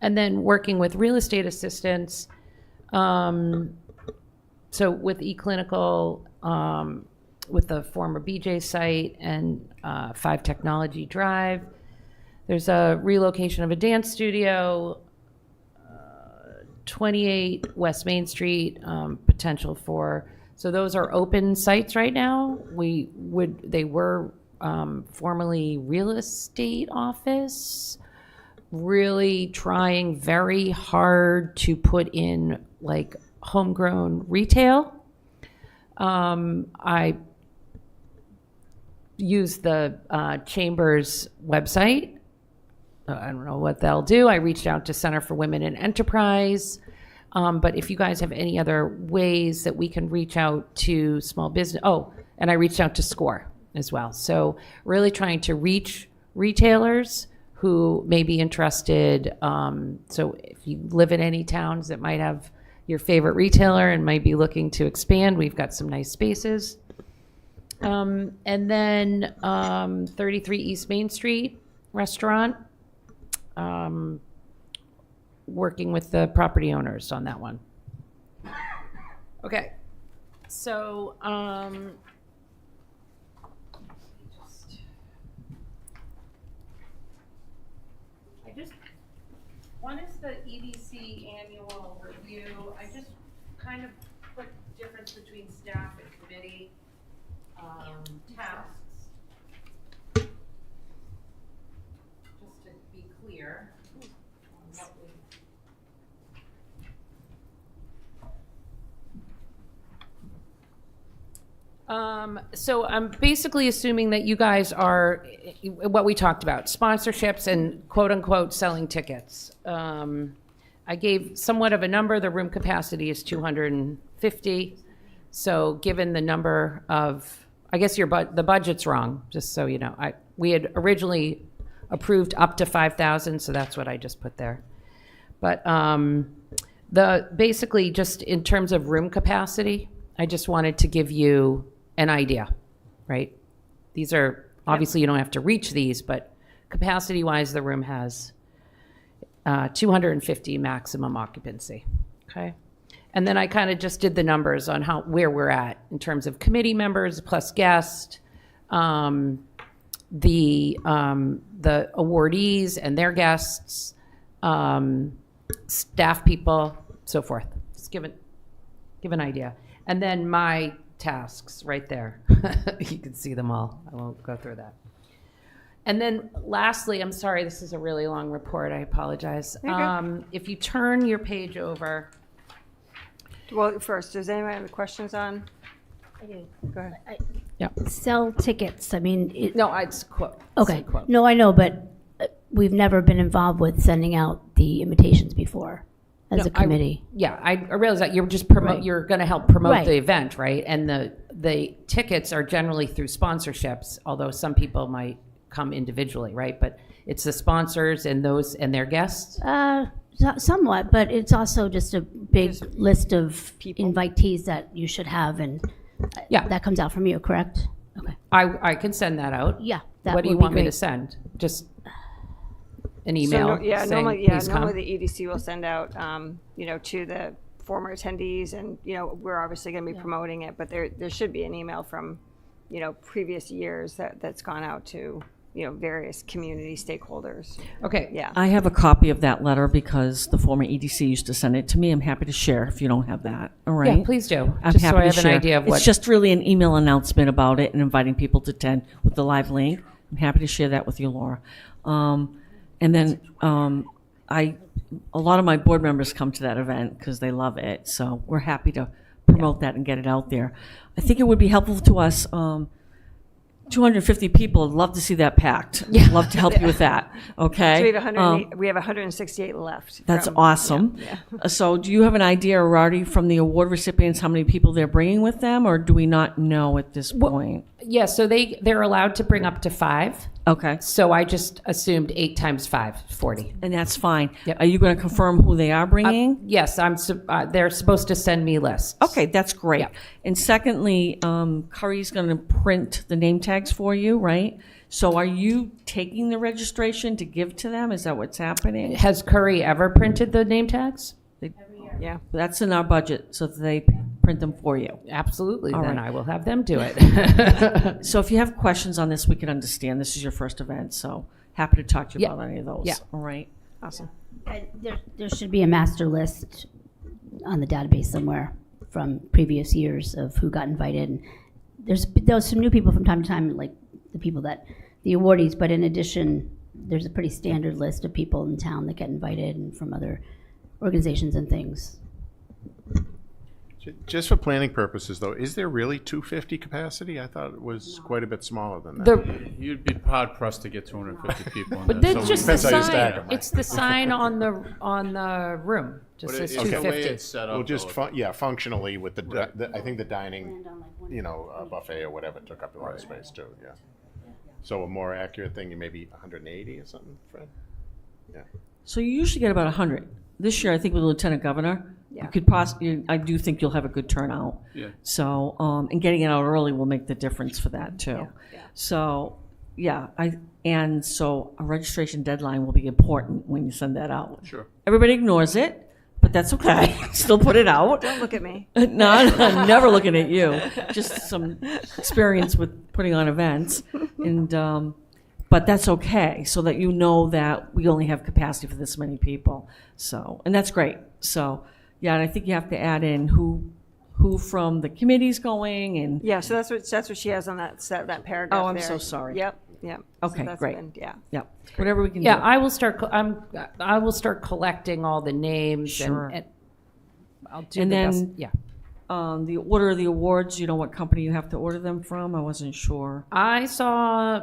And then working with real estate assistants, so with eClinical, with the former BJ site and 5 Technology Drive. There's a relocation of a dance studio, 28 West Main Street, potential for, so those are open sites right now. They were formerly real estate office, really trying very hard to put in like homegrown retail. I use the Chamber's website. I don't know what they'll do. I reached out to Center for Women in Enterprise. But if you guys have any other ways that we can reach out to small business, and I reached out to SCORE as well. So really trying to reach retailers who may be interested. So if you live in any towns that might have your favorite retailer and might be looking to expand, we've got some nice spaces. And then 33 East Main Street restaurant, working with the property owners on that one. Okay, so one is the EDC annual review. I just kind of put difference between staff and committee tasks. Just to be clear. So I'm basically assuming that you guys are what we talked about, sponsorships and quote unquote selling tickets. I gave somewhat of a number. The room capacity is 250. So given the number of, I guess the budget's wrong, just so you know. We had originally approved up to 5,000, so that's what I just put there. But basically just in terms of room capacity, I just wanted to give you an idea, right? These are, obviously you don't have to reach these, but capacity-wise, the room has 250 maximum occupancy, okay? And then I kind of just did the numbers on where we're at in terms of committee members plus guests, the awardees and their guests, staff people, so forth. Just give an idea. And then my tasks right there. You can see them all. I won't go through that. And then lastly, I'm sorry, this is a really long report. I apologize. If you turn your page over. Well, first, does anyone have any questions on? I do. Go ahead. Sell tickets. I mean, No, it's quote. okay. It's a quote. No, I know, but we've never been involved with sending out the invitations before as a committee. I realize that you're just you're going to help promote the event, right? And the tickets are generally through sponsorships, although some people might come individually, right? But it's the sponsors and their guests. Somewhat, but it's also just a big list of invitees that you should have, and Yeah. That comes out from you, correct? Okay. I can send that out. Yeah, that What do you would be want me to great. send? Just an So, email yeah, saying, normally, please come? normally the EDC will send out, to the former attendees, and, we're obviously going to be promoting it, but there should be an email from, previous years that's gone out to, various community stakeholders. Okay. Yeah. I have a copy of that letter because the former EDC used to send it to me. I'm happy to share if you don't have that, all right? Yeah, please do. I'm Just happy so I to have share. an idea of what. It's just really an email announcement about it and inviting people to attend with the live link. I'm happy to share that with you, Laura. And then a lot of my board members come to that event because they love it. So we're happy to promote that and get it out there. I think it would be helpful to us. 250 people. I'd love to see that packed. Yeah. Love to help you with that. Okay. So we have 168 left. That's from- awesome. Yeah. So do you have an idea already from the award recipients how many people they're bringing with them, or do we not know at this point? Yeah, so they're allowed to bring up to 5. Okay. So I just assumed 8 times 5, 40. And that's fine. Yep. Are you going to confirm who they are bringing? Yes, they're supposed to send me lists. Okay, that's great. Yep. And secondly, Curry's going to print the name tags for you, right? So are you taking the registration to give to them? Is that what's happening? Has Curry ever printed the name tags? Yeah. That's in our budget, so they print them for you. Absolutely, All then right. I will have them do it. So if you have questions on this, we can understand. This is your first event, so happy to talk to you Yeah. about any of those. Yeah. All right. Awesome. There should be a master list on the database somewhere from previous years of who got invited. And there's some new people from time to time, like the awardees, but in addition, there's a pretty standard list of people in town that get invited and from other organizations and things. Just for planning purposes, though, is there really 250 capacity? I thought it was quite a bit smaller than that. You'd be hard pressed to get 250 people in But there. that's So just the depends how you stack sign. 'em. It's the sign on the room. Just But says it's the way 250. it's set up. Well, just, though. functionally with I think the dining, buffet or whatever took up a lot of space too, yeah. So a more accurate thing, maybe 180 or something, Fred? Yeah. So you usually get about 100. This year, I think with the Lieutenant Governor, Yeah. you could I do think you'll have a good turnout. Yeah. So, and getting it out early will make the difference for that too. Yeah. So, yeah, so a registration deadline will be important when you send that out. Sure. Everybody ignores it, but that's okay. Still put it out. Don't look at me. No, I'm never looking at you. Just some experience with putting on events, and but that's okay, so that you know that we only have capacity for this many people. So, and that's great. So, yeah, and I think you have to add in who from the committee's going, and Yeah, so that's what she has on that paragraph. Oh, I'm there. so sorry. Yep. So Okay, that's great. yeah. yeah, whatever we can Yeah, do. I will start. I will start collecting all the names. Sure. And I'll do And the then- best. Yeah. The order of the awards, you know what company you have to order them from? I wasn't sure. I saw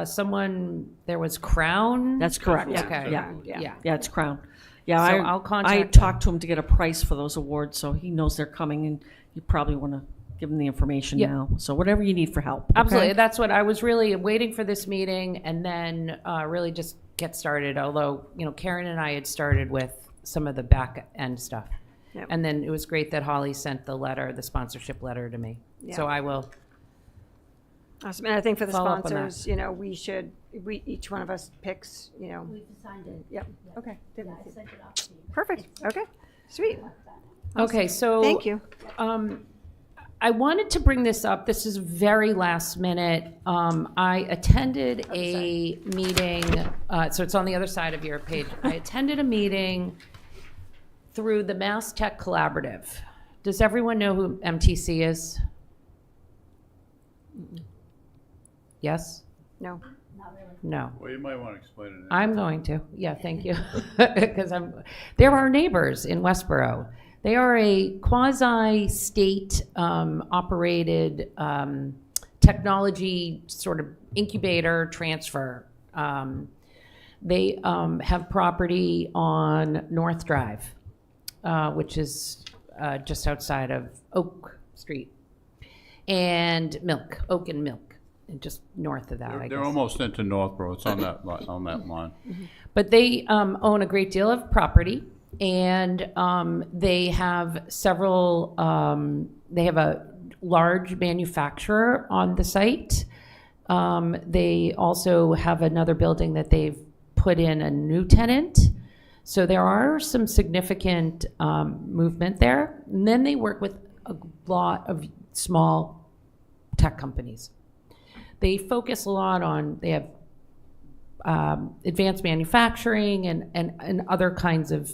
someone. There was Crown. That's correct. Yeah. Okay. Yeah. Yeah. Yeah, it's Crown. Yeah, So I I'll contact I them. talked to him to get a price for those awards, so he knows they're coming, and you probably want to give him the information Yeah. now. So whatever you need for help. okay? Absolutely. That's what I was really waiting for this meeting, and then really just get started. Although Karen and I had started with some of the back end stuff, Yep. and then it was great that Holly sent the sponsorship letter to me. So Yeah. I will. Awesome. And I think for the Follow up on that. sponsors, each one of us picks, We've assigned it. Yep. Okay. I sent it out to you. Perfect. Okay. Sweet. Okay. So Thank you. I wanted to bring this up. This is very last minute. I attended a meeting, so it's on the other side of your page. I attended a meeting through the Mass Tech Collaborative. Does everyone know who MTC is? Yes? No. No. Well, you might want to explain it. I'm going to. Yeah, thank you. Because they're our neighbors in Westborough. They are a quasi-state operated technology sort of incubator transfer. They have property on North Drive, which is just outside of Oak Street, and Oak and Milk, and just north of that, I They're guess. almost into Northborough. It's on that line. But they own a great deal of property, and they have several. They have a large manufacturer on the site. They also have another building that they've put in a new tenant. So there are some significant movement there. And then they work with a lot of small tech companies. They focus a lot on, they have advanced manufacturing and other kinds of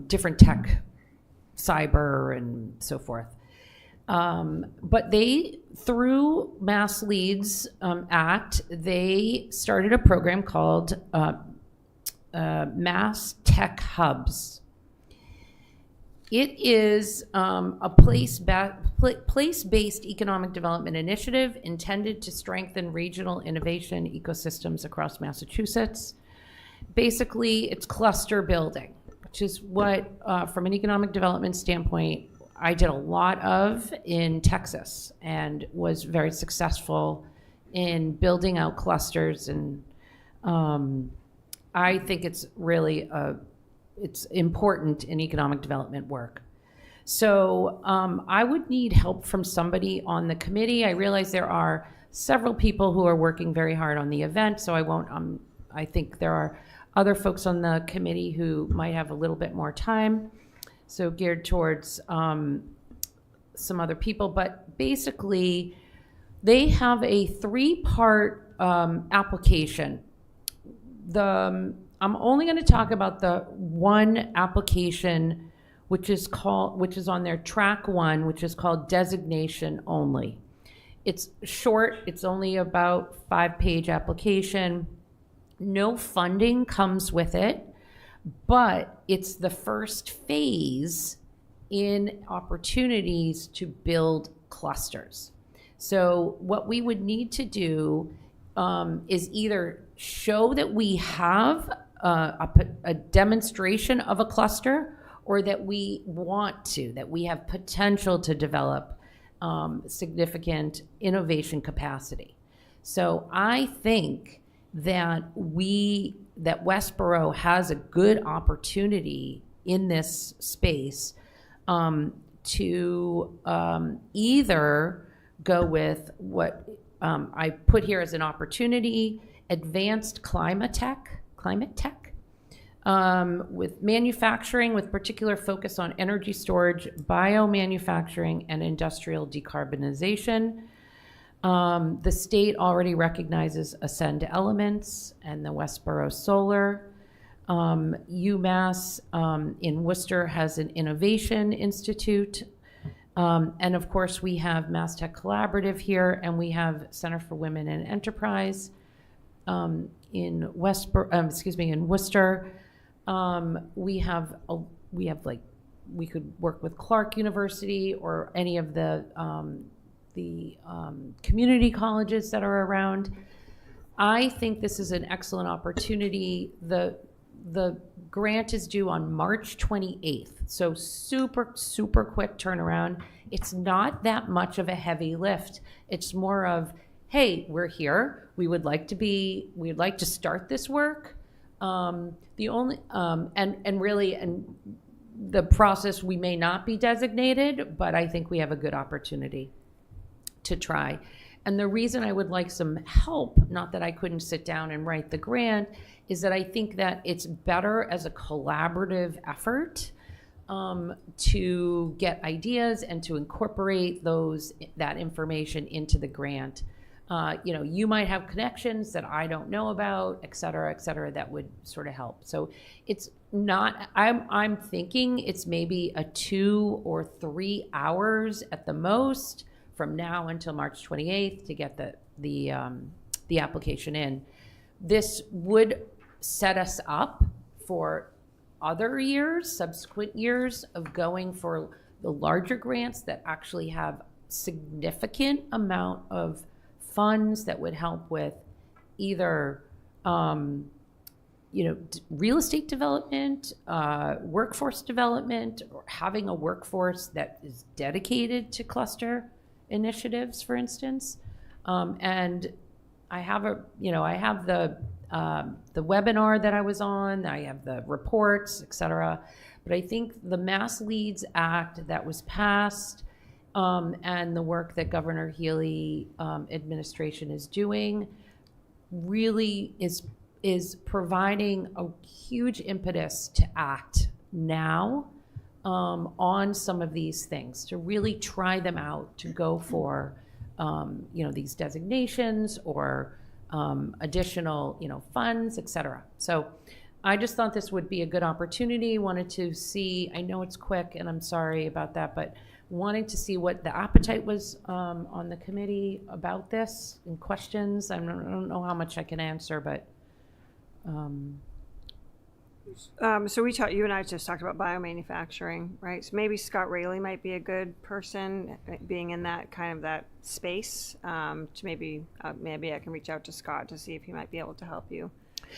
different tech, cyber and so forth. But they, through Mass Leads Act, they started a program called Mass Tech Hubs. It is a place-based economic development initiative intended to strengthen regional innovation ecosystems across Massachusetts. Basically, it's cluster building, which is what, from an economic development standpoint, I did a lot of in Texas and was very successful in building out clusters. And I think it's really it's important in economic development work. So I would need help from somebody on the committee. I realize there are several people who are working very hard on the event, so I won't, I think there are other folks on the committee who might have a little bit more time, so geared towards some other people. But basically, they have a 3-part application. I'm only going to talk about the one application, which is on their track 1, which is called designation only. It's short. It's only about 5-page application. No funding comes with it, but it's the first phase in opportunities to build clusters. So what we would need to do is either show that we have a demonstration of a cluster, or that we that we have potential to develop significant innovation capacity. So I think that Westborough has a good opportunity in this space to either go with what I put here as an opportunity, advanced climate tech, with manufacturing with particular focus on energy storage, biomanufacturing, and industrial decarbonization. The state already recognizes Ascend Elements and the Westborough Solar. UMass in Worcester has an Innovation Institute. And of course, we have Mass Tech Collaborative here, and we have Center for Women in Enterprise in Worcester. We could work with Clark University or any of the community colleges that are around. I think this is an excellent opportunity. The grant is due on March 28th, so super quick turnaround. It's not that much of a heavy lift. It's more of, hey, we're here. We'd like to start this work. The process, we may not be designated, but I think we have a good opportunity to try. And the reason I would like some help, not that I couldn't sit down and write the grant, is that I think that it's better as a collaborative effort to get ideas and to incorporate that information into the grant. You might have connections that I don't know about, et cetera, that would sort of help. So it's not, I'm thinking it's maybe a 2 or 3 hours at the most from now until March 28th to get the application in. This would set us up for other years, subsequent years of going for the larger grants that actually have significant amount of funds that would help with either real estate development, workforce development, or having a workforce that is dedicated to cluster initiatives, for instance. And I have the webinar that I was on, I have the reports, et cetera. But I think the Mass Leads Act that was passed, and the work that Governor Healy administration is doing really is providing a huge impetus to act now on some of these things, to really try them out, to go for these designations or additional funds, et cetera. So I just thought this would be a good opportunity. Wanted to see, I know it's quick and I'm sorry about that, but wanting to see what the appetite was on the committee about this and questions. I don't know how much I can answer, but. So you and I just talked about biomanufacturing, right? So maybe Scott Rayleigh might be a good person, being in that kind of that space. To maybe I can reach out to Scott to see if he might be able to help you.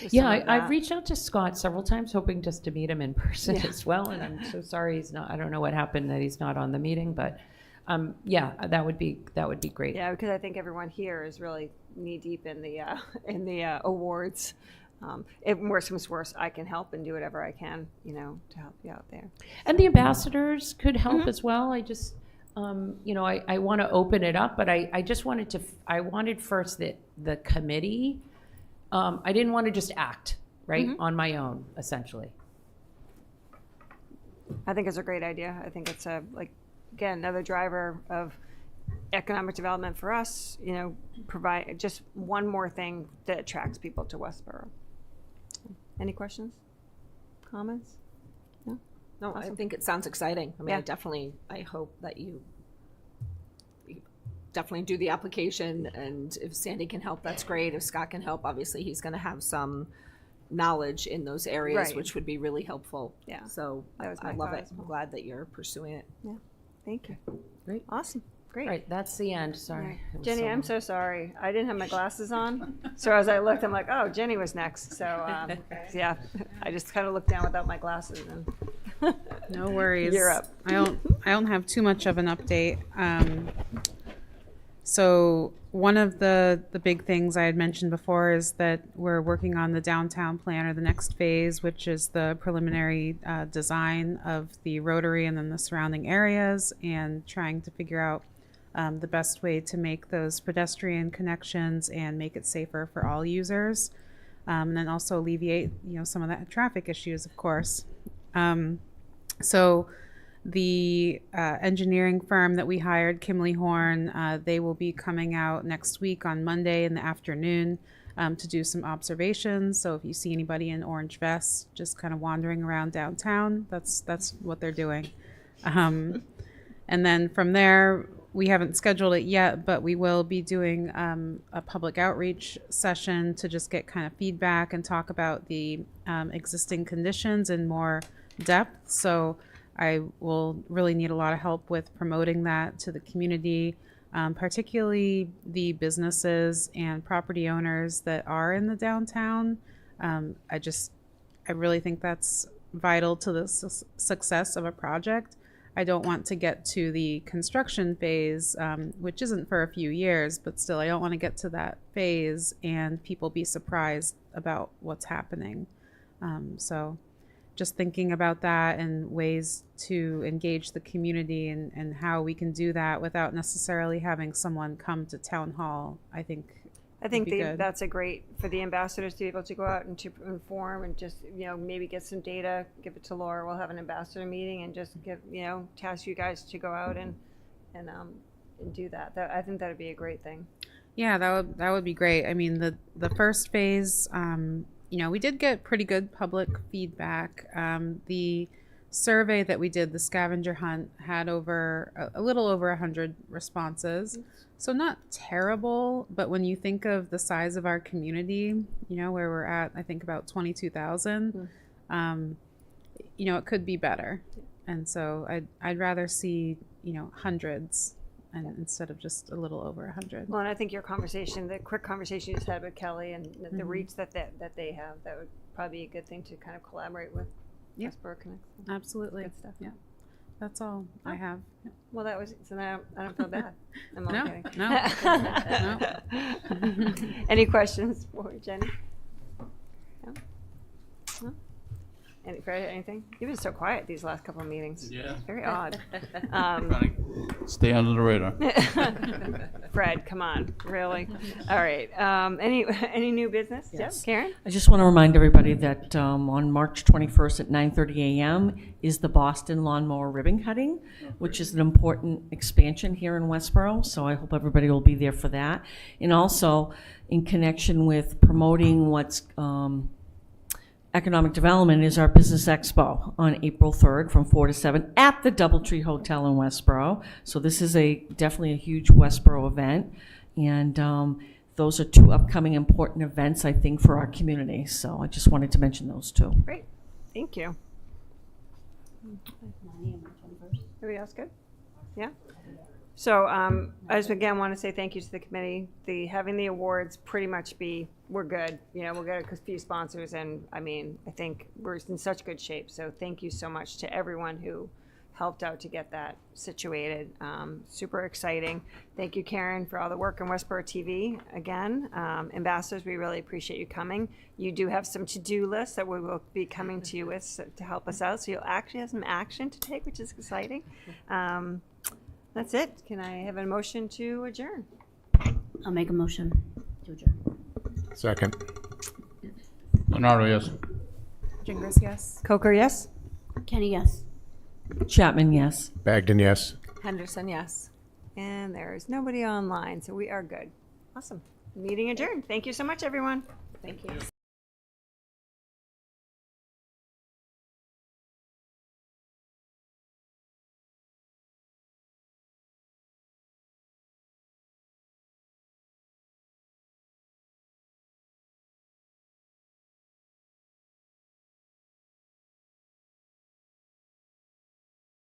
Yeah, I've reached out to Scott several times, hoping just to meet him in person as well. And I'm so sorry he's not. I don't know what happened that he's not on the meeting, but that would be great. Yeah, because I think everyone here is really knee deep in the awards. If worse comes worse, I can help and do whatever I can, to help you out there. And the ambassadors could help as well. I just, I want to open it up, but I just wanted wanted first the committee. I didn't want to just act, right, on my own, essentially. I think it's a great idea. I think it's again, another driver of economic development for us, provide just one more thing that attracts people to Westborough. Any questions? Comments? No? No, Awesome. I think it sounds exciting. I mean, Yeah. I hope that you definitely do the application, and if Sandy can help, that's great. If Scott can help, obviously he's going to have some knowledge in those areas, Right. which would be really helpful. Yeah. So That was I my love thought it. as I'm well. glad that you're pursuing it. Yeah. Thank you. Great. Awesome. Great. All right, that's the end. Sorry. Right. It was Jenny, so I'm long. so sorry. I didn't have my glasses on. So as I looked, I'm like, oh, Jenny was next. So, yeah, I just kind of looked down without my glasses. And No worries. You're up. I don't have too much of an update. So one of the big things I had mentioned before is that we're working on the downtown plan, or the next phase, which is the preliminary design of the Rotary and then the surrounding areas, and trying to figure out the best way to make those pedestrian connections and make it safer for all users, and then also alleviate some of that traffic issues, of course. So the engineering firm that we hired, Kimley Horn, they will be coming out next week on Monday in the afternoon to do some observations. So if you see anybody in orange vests just kind of wandering around downtown, that's what they're doing. And then from there, we haven't scheduled it yet, but we will be doing a public outreach session to just get kind of feedback and talk about the existing conditions in more depth. So I will really need a lot of help with promoting that to the community, particularly the businesses and property owners that are in the downtown. I really think that's vital to the success of a project. I don't want to get to the construction phase, which isn't for a few years, but still I don't want to get to that phase and people be surprised about what's happening. So just thinking about that and ways to engage the community and how we can do that without necessarily having someone come to town hall, I think would be good. That's a great for the ambassadors to be able to go out and to inform and just, maybe get some data, give it to Laura. We'll have an ambassador meeting and just give, task you guys to go out and do that. I think that would be a great thing. Yeah, that would be great. I mean, the first phase, we did get pretty good public feedback. The survey that we did, the scavenger hunt, had a little over 100 responses. So not terrible, but when you think of the size of our community, where we're at, I think about 22,000, it could be better. And so I'd rather see, hundreds instead of just a little over 100. Well, and I think your conversation, the quick conversation you just had with Kelly and the reach that they have, that would probably be a good thing to kind of collaborate with Westborough Connect. Absolutely. Good stuff. Yeah. That's all I have. Yeah. Well, so now I don't feel bad. I'm only kidding. No. Any questions for Jenny? No? Fred, anything? You've been so quiet these last couple of meetings. Yeah. Very odd. Stay under the radar. Fred, come on, really? All right. Any new business? Yes. Karen? I just want to remind everybody that on March 21st at 9:30 a.m. is the Boston Lawnmower Ribbon Cutting, which is an important expansion here in Westborough, so I hope everybody will be there for that. And also, in connection with promoting what's economic development, is our Business Expo on April 3rd from 4 to 7 at the Doubletree Hotel in Westborough. So this is definitely a huge Westborough event, and those are two upcoming important events, I think, for our community. So I just wanted to mention those two. Great. Thank you. Everybody else good? Yeah? So I just again want to say thank you to the committee. Having the awards pretty much we're good. We'll get a few sponsors, and I think we're in such good shape. So thank you so much to everyone who helped out to get that situated. Super exciting. Thank you, Karen, for all the work on Westborough TV. Again, ambassadors, we really appreciate you coming. You do have some to-do lists that we will be coming to you with to help us out. So you'll actually have some action to take, which is exciting. That's it. Can I have a motion to adjourn? I'll make a motion to adjourn. Second. Leonardo, yes. Jingles, yes. Coker, yes? Kenny, yes. Chapman, yes. Bagden, yes. Henderson, yes. And there is nobody online, so we are good. Awesome. Meeting adjourned. Thank you so much, everyone. Thank you.